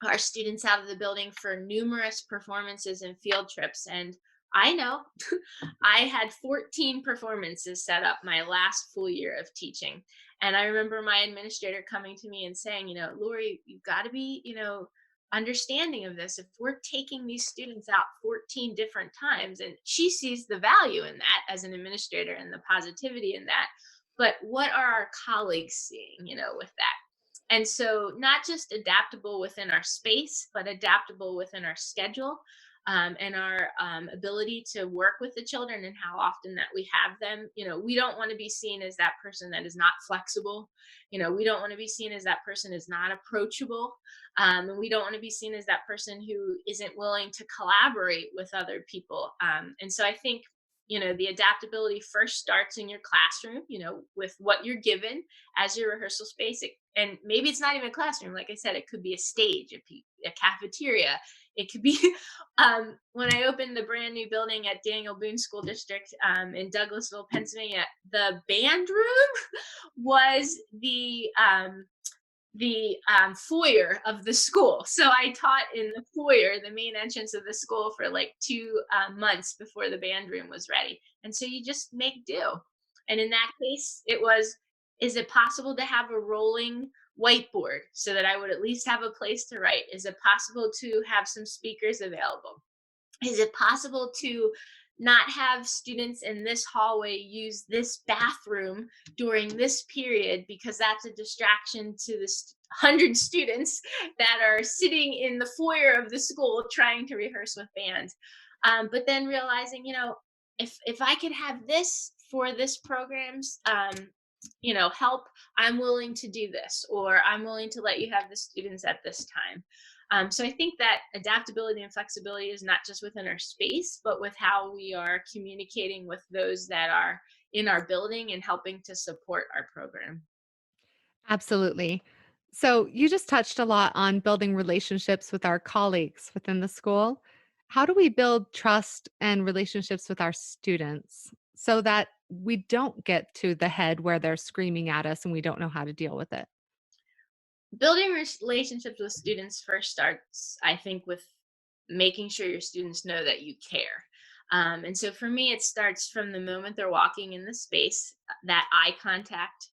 our students out of the building for numerous performances and field trips. And I know I had 14 performances set up my last full year of teaching. And I remember my administrator coming to me and saying, Lori, you've got to be, understanding of this. If we're taking these students out 14 different times, and she sees the value in that as an administrator and the positivity in that. But what are our colleagues seeing, with that? And so, not just adaptable within our space, but adaptable within our schedule, and our ability to work with the children and how often that we have them. We don't want to be seen as that person that is not flexible. We don't want to be seen as that person is not approachable. And we don't want to be seen as that person who isn't willing to collaborate with other people. And so, I think, the adaptability first starts in your classroom, with what you're given as your rehearsal space. And maybe it's not even a classroom. Like I said, it could be a stage, a cafeteria. It could be when I opened the brand new building at Daniel Boone School District, in Douglasville, Pennsylvania, the band room was the foyer of the school. So I taught in the foyer, the main entrance of the school, for like 2 months before the band room was ready. And so you just make do. And in that case, it was, is it possible to have a rolling whiteboard so that I would at least have a place to write? Is it possible to have some speakers available? Is it possible to not have students in this hallway use this bathroom during this period, because that's a distraction to the 100 students that are sitting in the foyer of the school trying to rehearse with band? But then realizing, if I could have this for this program's help, I'm willing to do this, or I'm willing to let you have the students at this time. So I think that adaptability and flexibility is not just within our space, but with how we are communicating with those that are in our building and helping to support our program. Absolutely. So, you just touched a lot on building relationships with our colleagues within the school. How do we build trust and relationships with our students so that we don't get to the head where they're screaming at us and we don't know how to deal with it? Building relationships with students first starts, I think, with making sure your students know that you care. And so for me, it starts from the moment they're walking in the space, that eye contact.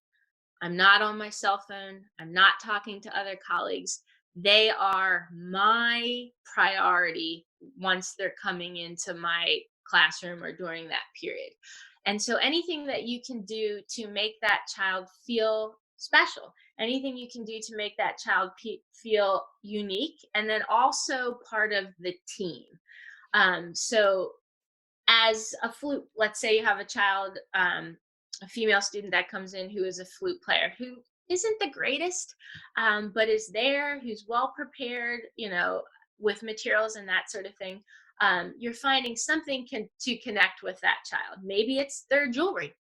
I'm not on my cell phone. I'm not talking to other colleagues. They are my priority once they're coming into my classroom or during that period. And so anything that you can do to make that child feel special, anything you can do to make that child feel unique, and then also part of the team. So as a flute, let's say you have a child, a female student that comes in who is a flute player who isn't the greatest, but is there, who's well prepared, with materials and that sort of thing. You're finding something to connect with that child. Maybe it's their jewelry.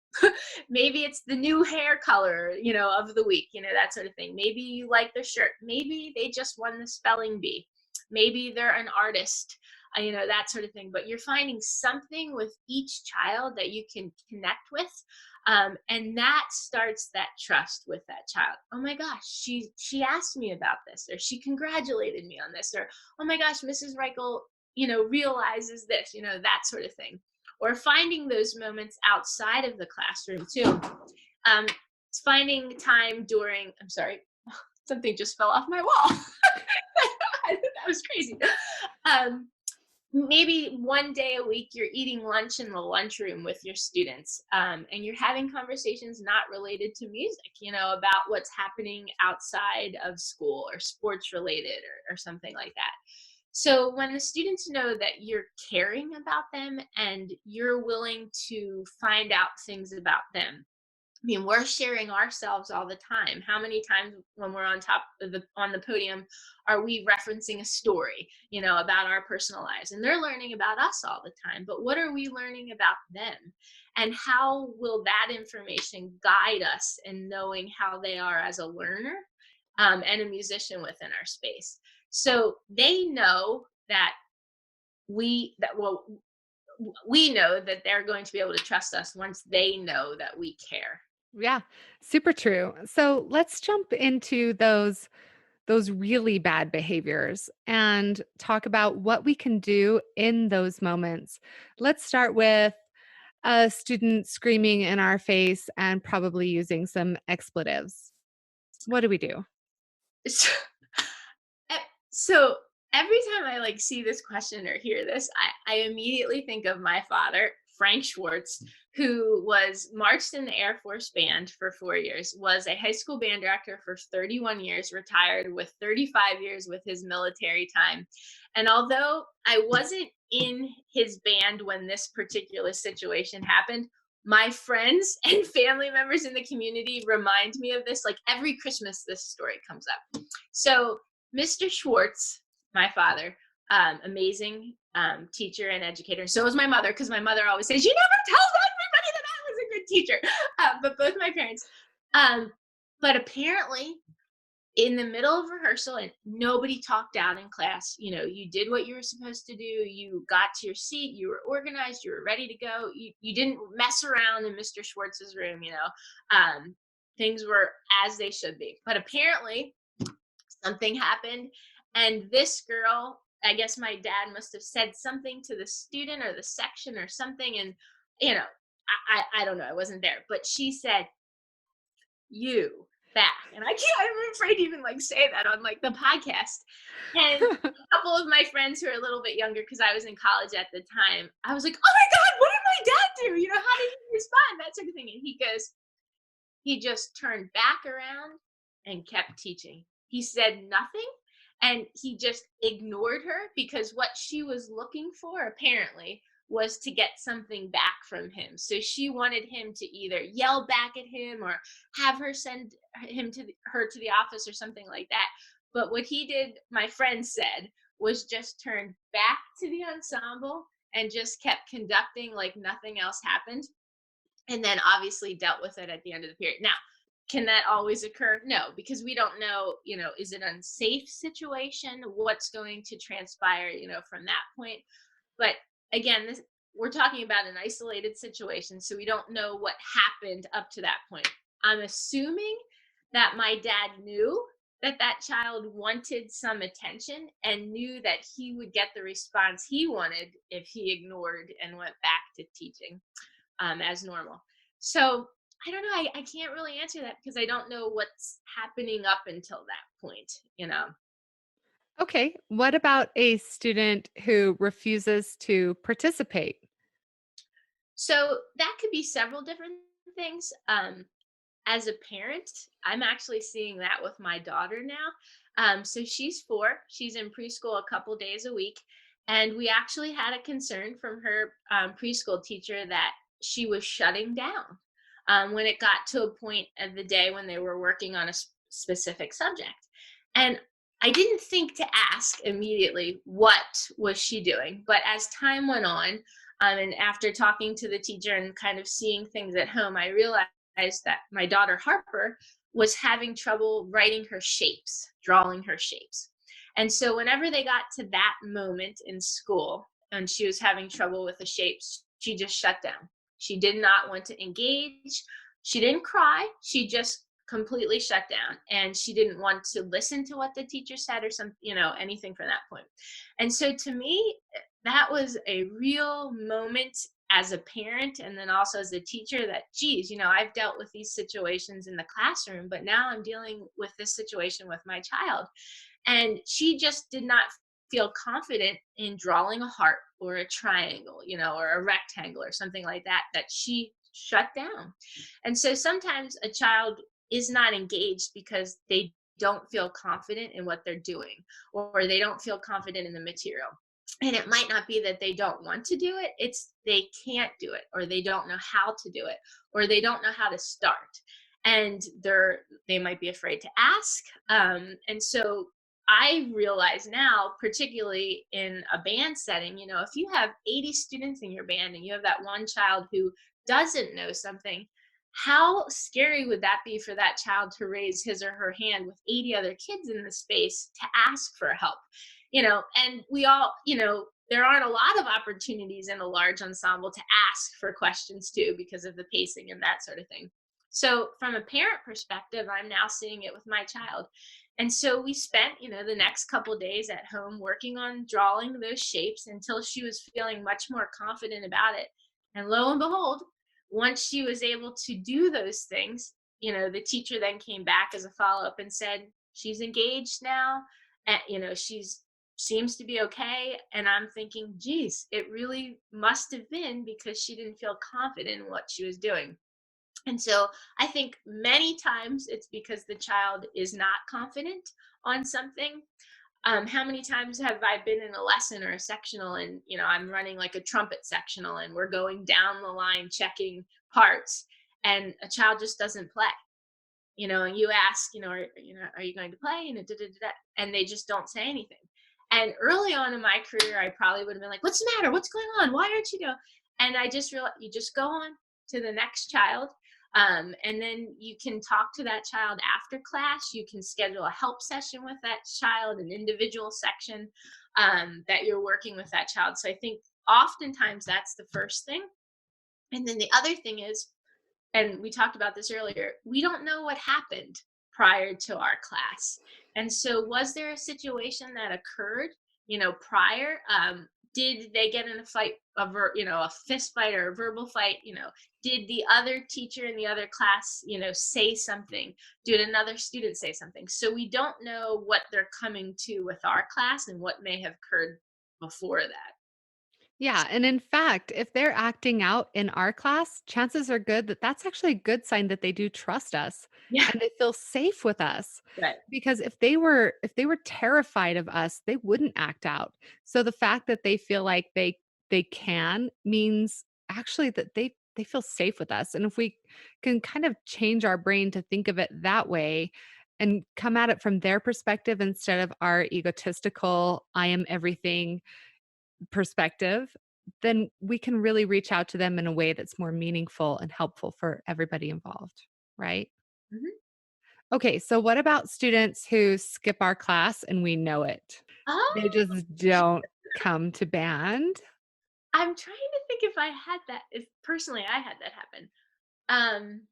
Maybe it's the new hair color, of the week, that sort of thing. Maybe you like their shirt. Maybe they just won the spelling bee. Maybe they're an artist, that sort of thing. But you're finding something with each child that you can connect with. And that starts that trust with that child. Oh my gosh, she asked me about this, or she congratulated me on this, or oh my gosh, Mrs. Reichl, realizes this, that sort of thing. Or finding those moments outside of the classroom too. It's finding time during, I'm sorry, something just fell off my wall. That was crazy. Maybe one day a week you're eating lunch in the lunchroom with your students, and you're having conversations not related to music, about what's happening outside of school or sports related, or something like that. So when the students know that you're caring about them and you're willing to find out things about them, I mean, we're sharing ourselves all the time. How many times when we're on the podium are we referencing a story, about our personal lives? And they're learning about us all the time. But what are we learning about them? And how will that information guide us in knowing how they are as a learner, and a musician within our space? So they know that we know that they're going to be able to trust us once they know that we care. Yeah, super true. So, let's jump into those really bad behaviors and talk about what we can do in those moments. Let's start with a student screaming in our face and probably using some expletives. What do we do? So, so every time I see this question or hear this, I immediately think of my father, Frank Schwartz, who was marched in the Air Force Band for 4 years, was a high school band director for 31 years, retired with 35 years with his military time. And although I wasn't in his band when this particular situation happened, my friends and family members in the community remind me of this. Like every Christmas, this story comes up. So Mr. Schwartz, my father, amazing teacher and educator. So was my mother, because my mother always says, "You never tell everybody that I was a good teacher." But both my parents. But apparently, in the middle of rehearsal, and nobody talked out in class, you did what you were supposed to do. You got to your seat. You were organized. You were ready to go. You didn't mess around in Mr. Schwartz's room. Things were as they should be. But apparently, something happened, and this girl, I guess my dad must have said something to the student or the section or something, and you know I don't know, I wasn't there, but she said, "You back," and I'm afraid to even say that on the podcast. And a couple of my friends who are a little bit younger, because I was in college at the time, I was like, "Oh my god, what did my dad do? How did he respond?" That sort of thing. And he goes, he just turned back around and kept teaching. He said nothing, and he just ignored her, because what she was looking for, apparently, was to get something back from him. So she wanted him to either yell back at him or have her send her to the office or something like that. But what he did, my friend said, was just turned back to the ensemble and just kept conducting like nothing else happened. and then obviously dealt with it at the end of the period. Now, can that always occur? No, because we don't know, is it an unsafe situation? What's going to transpire, from that point? But again, we're talking about an isolated situation, so we don't know what happened up to that point. I'm assuming that my dad knew that that child wanted some attention and knew that he would get the response he wanted if he ignored and went back to teaching as normal. So I don't know. I can't really answer that because I don't know what's happening up until that point. Okay. What about a student who refuses to participate? So that could be several different things. As a parent, I'm actually seeing that with my daughter now. So she's 4. She's in preschool a couple days a week, and we actually had a concern from her preschool teacher that she was shutting down when it got to a point of the day when they were working on a specific subject. And I didn't think to ask immediately what was she doing, but as time went on, and after talking to the teacher and kind of seeing things at home, I realized that my daughter Harper was having trouble writing her shapes, drawing her shapes. And so whenever they got to that moment in school and she was having trouble with the shapes, she just shut down. She did not want to engage. She didn't cry. She just completely shut down, and she didn't want to listen to what the teacher said or anything from that point. And so to me, that was a real moment as a parent and then also as a teacher that, geez, I've dealt with these situations in the classroom, but now I'm dealing with this situation with my child. And she just did not feel confident in drawing a heart or a triangle, or a rectangle or something like that, that she shut down. And so sometimes a child is not engaged because they don't feel confident in what they're doing, or they don't feel confident in the material. And it might not be that they don't want to do it, it's they can't do it, or they don't know how to do it, or they don't know how to start. And they might be afraid to ask. And so I realize now, particularly in a band setting, if you have 80 students in your band and you have that one child who doesn't know something, how scary would that be for that child to raise his or her hand with 80 other kids in the space to ask for help? And we all, there aren't a lot of opportunities in a large ensemble to ask for questions too because of the pacing and that sort of thing. So from a parent perspective, I'm now seeing it with my child. And so we spent, the next couple days at home working on drawing those shapes until she was feeling much more confident about it. And lo and behold, once she was able to do those things, the teacher then came back as a follow up and said, she's engaged now. And, she's seems to be okay. And I'm thinking, geez, it really must have been because she didn't feel confident in what she was doing. And so I think many times it's because the child is not confident on something. How many times have I been in a lesson or a sectional and, I'm running like a trumpet sectional and we're going down the line checking parts and a child just doesn't play, and you ask, are you going to play? And they just don't say anything. And early on in my career, I probably would have been like, what's the matter? What's going on? Why aren't you doing? And I just realized you just go on to the next child. And then you can talk to that child after class. You can schedule a help session with that child, an individual section that you're working with that child. So I think oftentimes that's the first thing. And then the other thing is, and we talked about this earlier, we don't know what happened prior to our class. And so was there a situation that occurred, prior? Did they get in a fight, a fist fight or a verbal fight? Did the other teacher in the other class, say something? Did another student say something? So we don't know what they're coming to with our class and what may have occurred before that. Yeah, and in fact, if they're acting out in our class, chances are good that that's actually a good sign that they do trust us Yeah. and they feel safe with us. Right. Because if they were terrified of us, they wouldn't act out. So the fact that they feel like they can means actually that they feel safe with us. And if we can kind of change our brain to think of it that way and come at it from their perspective instead of our egotistical I am everything perspective, then we can really reach out to them in a way that's more meaningful and helpful for everybody involved, right? Mhm. Okay, so what about students who skip our class and we know it? They Oh, just don't come to band? I'm trying to think if I had that, if personally I had that happen. Um,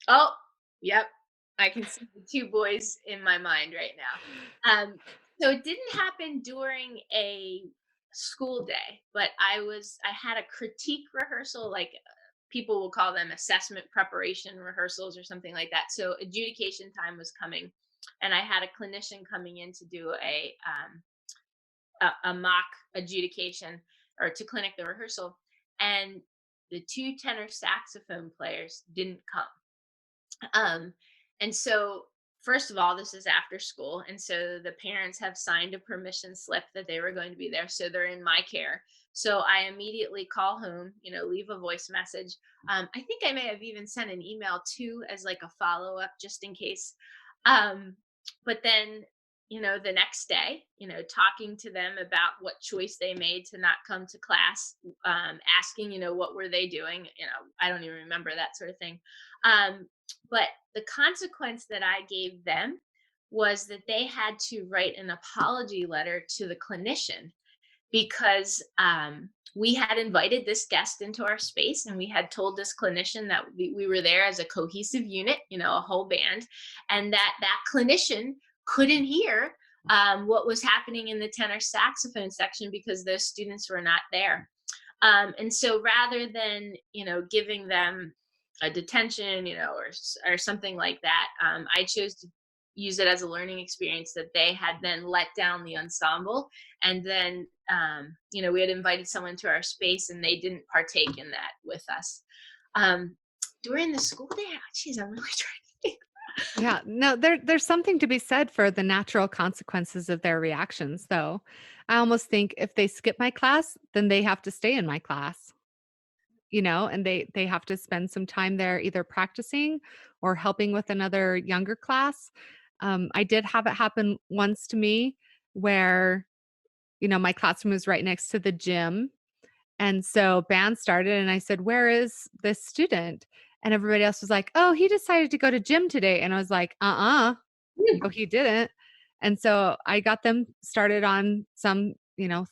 oh, yep. I can see the 2 boys in my mind right now. So it didn't happen during a school day, but I had a critique rehearsal, like, people will call them assessment preparation rehearsals or something like that. So adjudication time was coming, and I had a clinician coming in to do a mock adjudication, or to clinic the rehearsal, and the 2 tenor saxophone players didn't come. Um, and so, first of all, this is after school. And so the parents have signed a permission slip that they were going to be there. So they're in my care. So I immediately call home, leave a voice message. I think I may have even sent an email too, as like a follow up, just in case. Um, but then, the next day, talking to them about what choice they made to not come to class, asking, what were they doing? I don't even remember that sort of thing. But the consequence that I gave them was that they had to write an apology letter to the clinician, because we had invited this guest into our space, and we had told this clinician that we were there as a cohesive unit, a whole band, and that clinician couldn't hear what was happening in the tenor saxophone section because those students were not there. And so, rather than giving them a detention, or something like that, I chose to use it as a learning experience, that they had then let down the ensemble, and then we had invited someone to our space, and they didn't partake in that with us. Um, During the school day, geez, I'm really trying to think. Yeah, no, there's something to be said for the natural consequences of their reactions, though. I almost think if they skip my class, then they have to stay in my class, and they have to spend some time there either practicing or helping with another younger class. I did have it happen once to me where, my classroom was right next to the gym. And so band started and I said, "Where is this student?" And everybody else was like, "Oh, he decided to go to gym today." And I was like, "Uh-uh, no, he didn't." And so I got them started on some,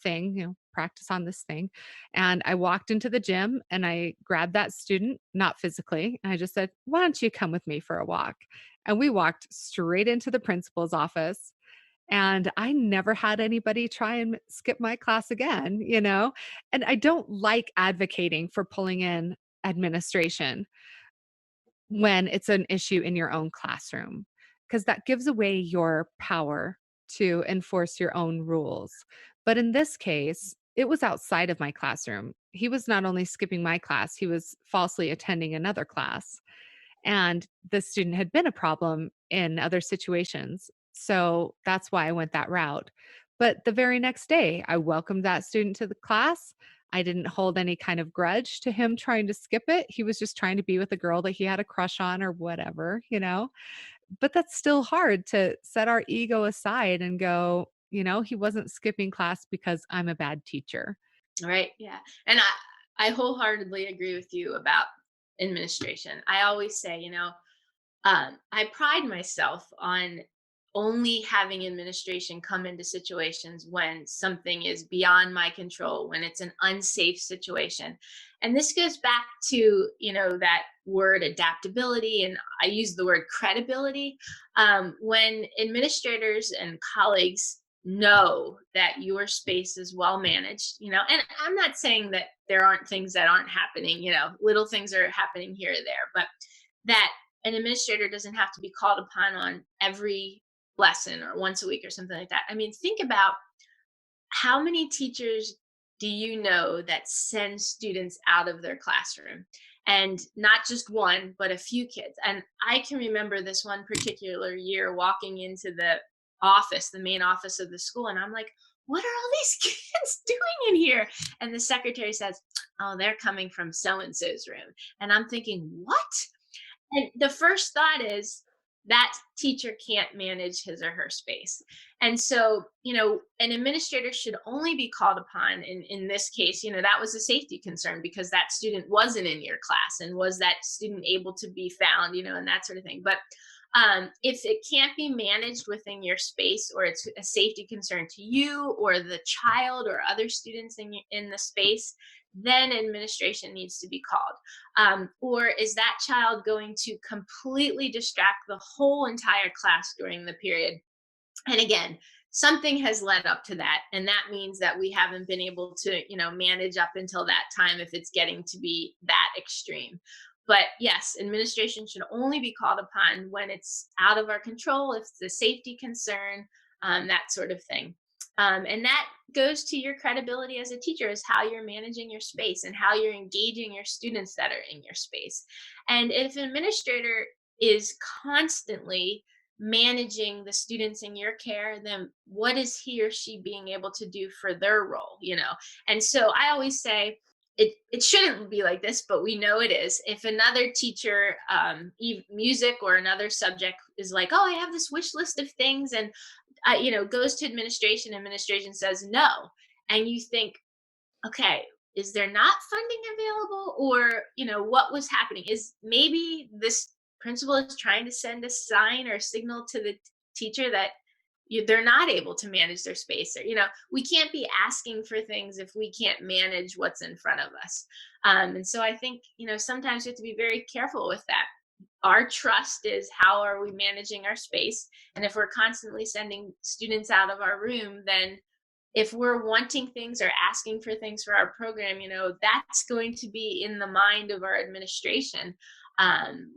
thing, practice on this thing. And I walked into the gym and I grabbed that student, not physically, and I just said, "Why don't you come with me for a walk?" And we walked straight into the principal's office. And I never had anybody try and skip my class again, And I don't like advocating for pulling in administration when it's an issue in your own classroom, because that gives away your power to enforce your own rules. But in this case, it was outside of my classroom. He was not only skipping my class, he was falsely attending another class. And the student had been a problem in other situations. So that's why I went that route. But the very next day, I welcomed that student to the class. I didn't hold any kind of grudge to him trying to skip it. He was just trying to be with a girl that he had a crush on or whatever. But that's still hard to set our ego aside and go, he wasn't skipping class because I'm a bad teacher. Right. Yeah. And I wholeheartedly agree with you about administration. I always say, I pride myself on only having administration come into situations when something is beyond my control, when it's an unsafe situation. And this goes back to, that word adaptability. And I use the word credibility. When administrators and colleagues know that your space is well managed, and I'm not saying that there aren't things that aren't happening, little things are happening here or there, but that an administrator doesn't have to be called upon on every lesson or once a week or something like that. I mean, think about how many teachers do you know that send students out of their classroom? And not just one, but a few kids. And I can remember this one particular year walking into the office, the main office of the school, and I'm like, what are all these kids doing in here? And the secretary says, oh, they're coming from so and so's room. And I'm thinking, what? And the first thought is, that teacher can't manage his or her space. And so, an administrator should only be called upon in this case. That was a safety concern because that student wasn't in your class, and was that student able to be found, and that sort of thing. But if it can't be managed within your space, or it's a safety concern to you or the child or other students in the space, then administration needs to be called. Or is that child going to completely distract the whole entire class during the period? And again, something has led up to that, and that means that we haven't been able to manage up until that time if it's getting to be that extreme. But yes, administration should only be called upon when it's out of our control, if it's a safety concern, that sort of thing. And that goes to your credibility as a teacher, is how you're managing your space and how you're engaging your students that are in your space. And if an administrator is constantly managing the students in your care, then what is he or she being able to do for their role? And so I always say, it shouldn't be like this, but we know it is. If another teacher, music or another subject, is like, oh, I have this wish list of things, and goes to administration says no, and you think, okay, is there not funding available? Or what was happening? Is maybe this principal is trying to send a sign or signal to the teacher that they're not able to manage their space? Or we can't be asking for things if we can't manage what's in front of us. And so I think sometimes you have to be very careful with that. Our trust is, how are we managing our space? And if we're constantly sending students out of our room, then if we're wanting things or asking for things for our program, that's going to be in the mind of our administration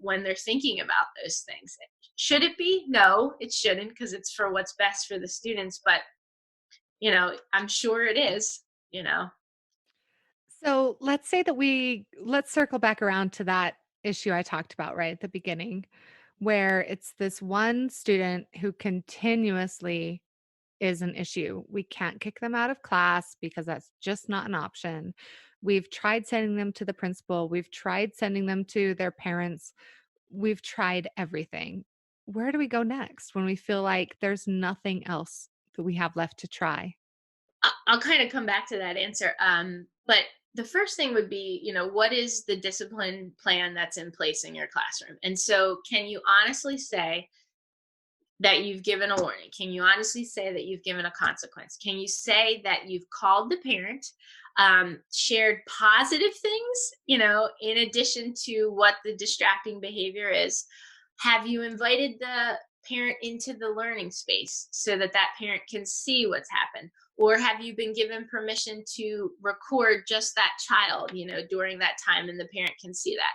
when they're thinking about those things. Should it be? No, it shouldn't, because it's for what's best for the students. But, I'm sure it is, So let's say that let's circle back around to that issue I talked about right at the beginning, where it's this one student who continuously is an issue. We can't kick them out of class because that's just not an option. We've tried sending them to the principal, we've tried sending them to their parents, we've tried everything. Where do we go next when we feel like there's nothing else that we have left to try? I'll kind of come back to that answer. But the first thing would be, what is the discipline plan that's in place in your classroom? And so, can you honestly say that you've given a warning? Can you honestly say that you've given a consequence? Can you say that you've called the parent, shared positive things, in addition to what the distracting behavior is? Have you invited the parent into the learning space so that that parent can see what's happened? Or have you been given permission to record just that child, during that time, and the parent can see that?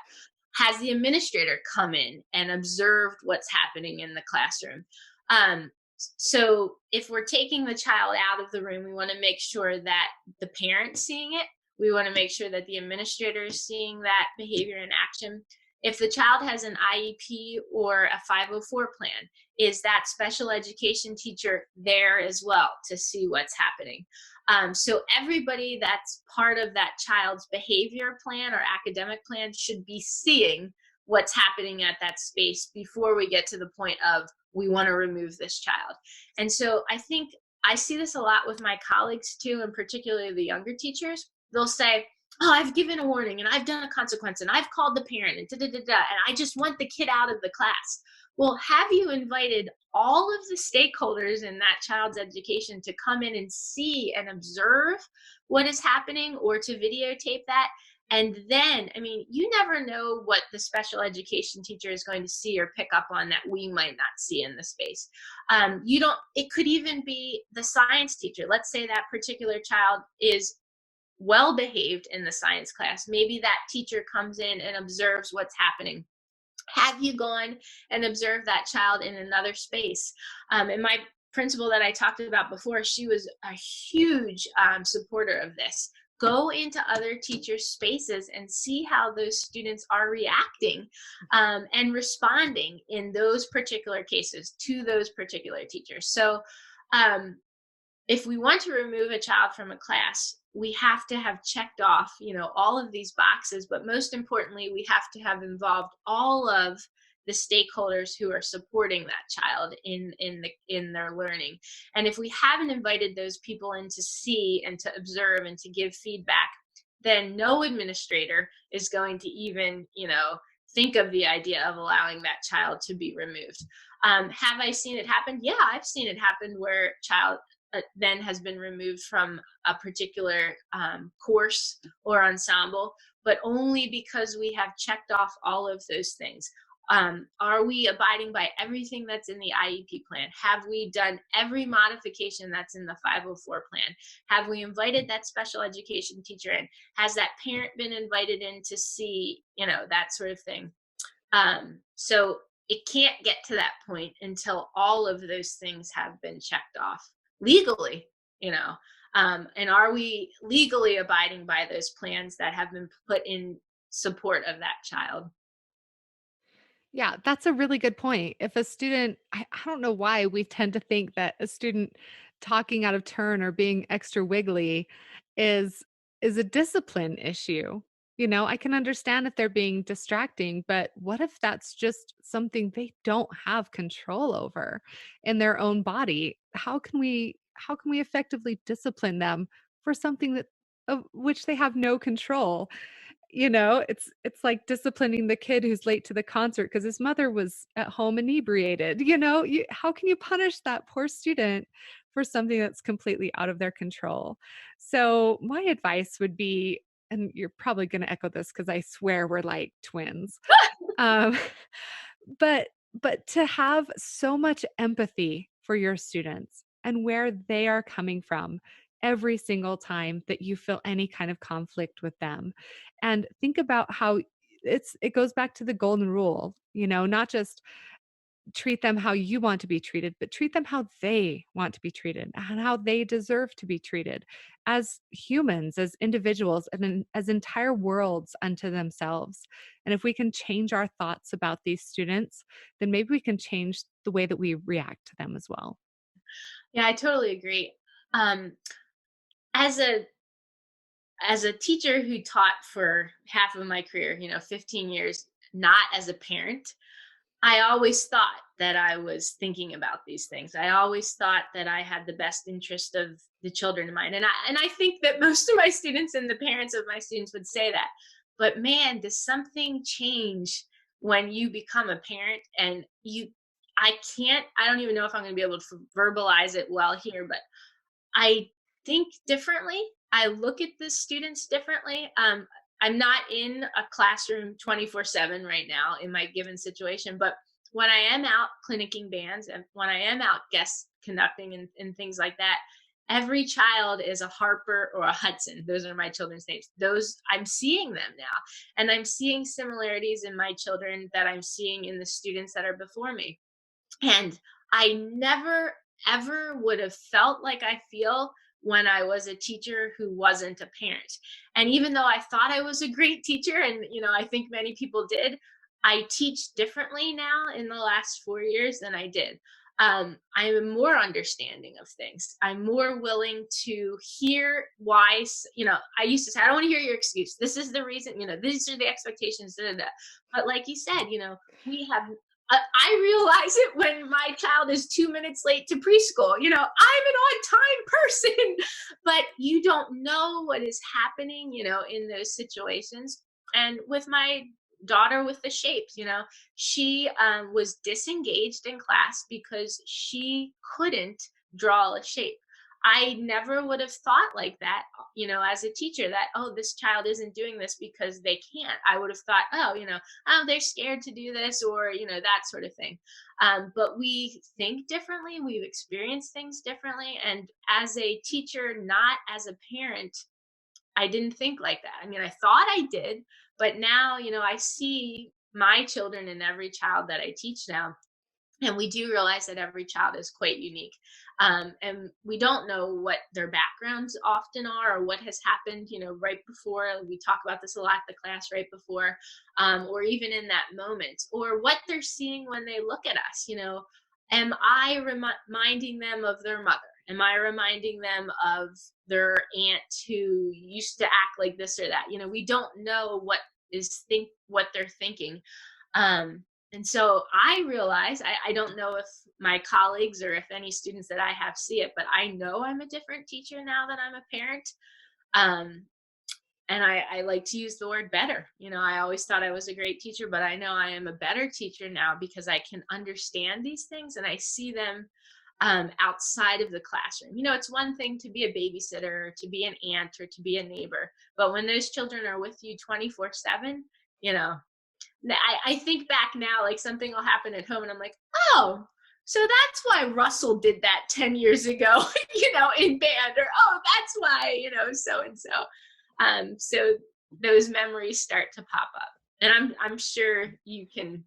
Has the administrator come in and observed what's happening in the classroom? So if we're taking the child out of the room, we want to make sure that the parent's seeing it. We want to make sure that the administrator is seeing that behavior in action. If the child has an IEP or a 504 plan, is that special education teacher there as well to see what's happening? So everybody that's part of that child's behavior plan or academic plan should be seeing what's happening at that space before we get to the point of, we want to remove this child. And so I think I see this a lot with my colleagues too, and particularly the younger teachers. They'll say, oh, I've given a warning and I've done a consequence and I've called the parent and and I just want the kid out of the class. Well, have you invited all of the stakeholders in that child's education to come in and see and observe what is happening, or to videotape that? And then, you never know what the special education teacher is going to see or pick up on that we might not see in the space. It could even be the science teacher. Let's say that particular child is well behaved in the science class. Maybe that teacher comes in and observes what's happening. Have you gone and observed that child in another space? And my principal that I talked about before, she was a huge supporter of this. Go into other teachers' spaces and see how those students are reacting and responding in those particular cases to those particular teachers. So if we want to remove a child from a class, we have to have checked off, all of these boxes, but most importantly, we have to have involved all of the stakeholders who are supporting that child in their learning. And if we haven't invited those people in to see and to observe and to give feedback, then no administrator is going to even, think of the idea of allowing that child to be removed. Have I seen it happen? Yeah, I've seen it happen where child then has been removed from a particular course or ensemble, but only because we have checked off all of those things. Are we abiding by everything that's in the IEP plan? Have we done every modification that's in the 504 plan? Have we invited that special education teacher in? Has that parent been invited in to see, that sort of thing? So it can't get to that point until all of those things have been checked off legally, and are we legally abiding by those plans that have been put in support of that child? Yeah, that's a really good point. If a student, I don't know why we tend to think that a student talking out of turn or being extra wiggly is is a discipline issue. I can understand if they're being distracting, but what if that's just something they don't have control over in their own body? How can we effectively discipline them for something that of which they have no control? It's like disciplining the kid who's late to the concert because his mother was at home inebriated. How can you punish that poor student for something that's completely out of their control? So my advice would be, and you're probably going to echo this because I swear we're like twins. Um, but to have so much empathy for your students and where they are coming from every single time that you feel any kind of conflict with them. And think about how it goes back to the golden rule, not just treat them how you want to be treated, but treat them how they want to be treated and how they deserve to be treated as humans, as individuals, and as entire worlds unto themselves. And if we can change our thoughts about these students, then maybe we can change the way that we react to them as well. Yeah, I totally agree. Um, as a teacher who taught for half of my career, 15 years, not as a parent, I always thought that I was thinking about these things. I always thought that I had the best interest of the children in mind. And I think that most of my students and the parents of my students would say that. But man, does something change when you become a parent and I don't even know if I'm going to be able to verbalize it well here, but I think differently. I look at the students differently. I'm not in a classroom 24/7 right now in my given situation, but when I am out clinicking bands and when I am out guest conducting and things like that, every child is a Harper or a Hudson. Those are my children's names. Those I'm seeing them now. And I'm seeing similarities in my children that I'm seeing in the students that are before me. And I never, ever would have felt like I feel when I was a teacher who wasn't a parent. And even though I thought I was a great teacher, and I think many people did, I teach differently now in the last 4 years than I did. I'm more understanding of things. I'm more willing to hear why. I used to say, I don't want to hear your excuse. This is the reason. These are the expectations. Da, da, da. But like you said, we have I realize it when my child is 2 minutes late to preschool. I'm an on time person, but you don't know what is happening, in those situations. And with my daughter with the shapes, she was disengaged in class because she couldn't draw a shape. I never would have thought like that, as a teacher, that, oh, this child isn't doing this because they can't. I would have thought, oh, they're scared to do this, or, that sort of thing. But we think differently. We've experienced things differently. And as a teacher, not as a parent, I didn't think like that. I mean, I thought I did, but now, I see my children in every child that I teach now, and we do realize that every child is quite unique. And we don't know what their backgrounds often are, or what has happened, right before. We talk about this a lot, the class right before, or even in that moment, or what they're seeing when they look at us. Am I reminding them of their mother? Am I reminding them of their aunt who used to act like this or that? We don't know what they're thinking. And so I realize, I don't know if my colleagues or if any students that I have see it, but I know I'm a different teacher now that I'm a parent. Um, and I like to use the word better. I always thought I was a great teacher, but I know I am a better teacher now because I can understand these things and I see them outside of the classroom. It's one thing to be a babysitter, or to be an aunt, or to be a neighbor, but when those children are with you 24/7, you know, I think back now, like something will happen at home and I'm like, oh, so that's why Russell did that 10 years ago, in band, or, oh, that's why, so and so. So those memories start to pop up. And I'm sure you can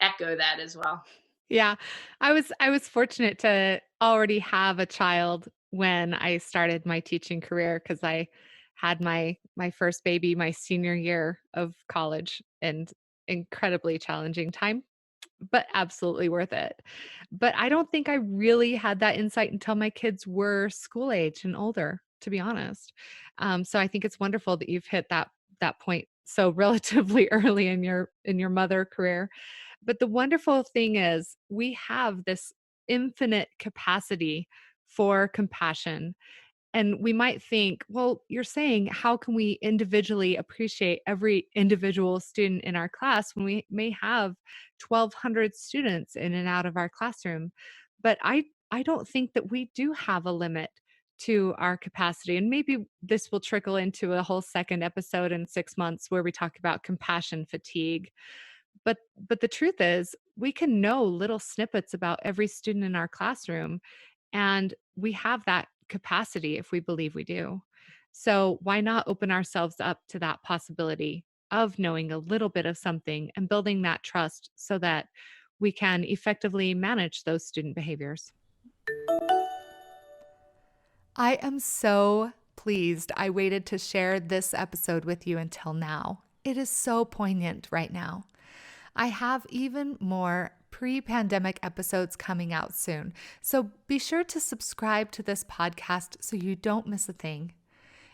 echo that as well. Yeah. I was fortunate to already have a child when I started my teaching career because I had my first baby my senior year of college, and incredibly challenging time, but absolutely worth it. But I don't think I really had that insight until my kids were school age and older, to be honest. So I think it's wonderful that you've hit that point so relatively early in your mother career. But the wonderful thing is we have this infinite capacity for compassion. And we might think, well, you're saying, how can we individually appreciate every individual student in our class when we may have 1,200 students in and out of our classroom? But I don't think that we do have a limit to our capacity. And maybe this will trickle into a whole second episode in 6 months where we talk about compassion fatigue. But the truth is, we can know little snippets about every student in our classroom, and we have that capacity if we believe we do. So why not open ourselves up to that possibility of knowing a little bit of something and building that trust so that we can effectively manage those student behaviors? I am so pleased I waited to share this episode with you until now. It is so poignant right now. I have even more pre-pandemic episodes coming out soon, so be sure to subscribe to this podcast so you don't miss a thing.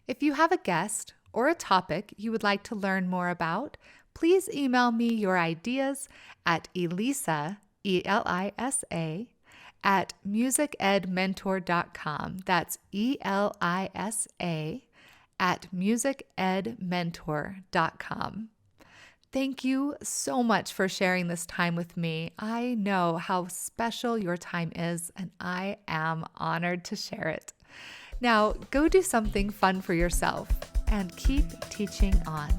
If you have a guest or a topic you would like to learn more about, please email me your ideas at Elisa, Elisa, at musicedmentor.com. That's ELISA at musicedmentor.com. Thank you so much for sharing this time with me. I know how special your time is, and I am honored to share it. Now, go do something fun for yourself and keep teaching on.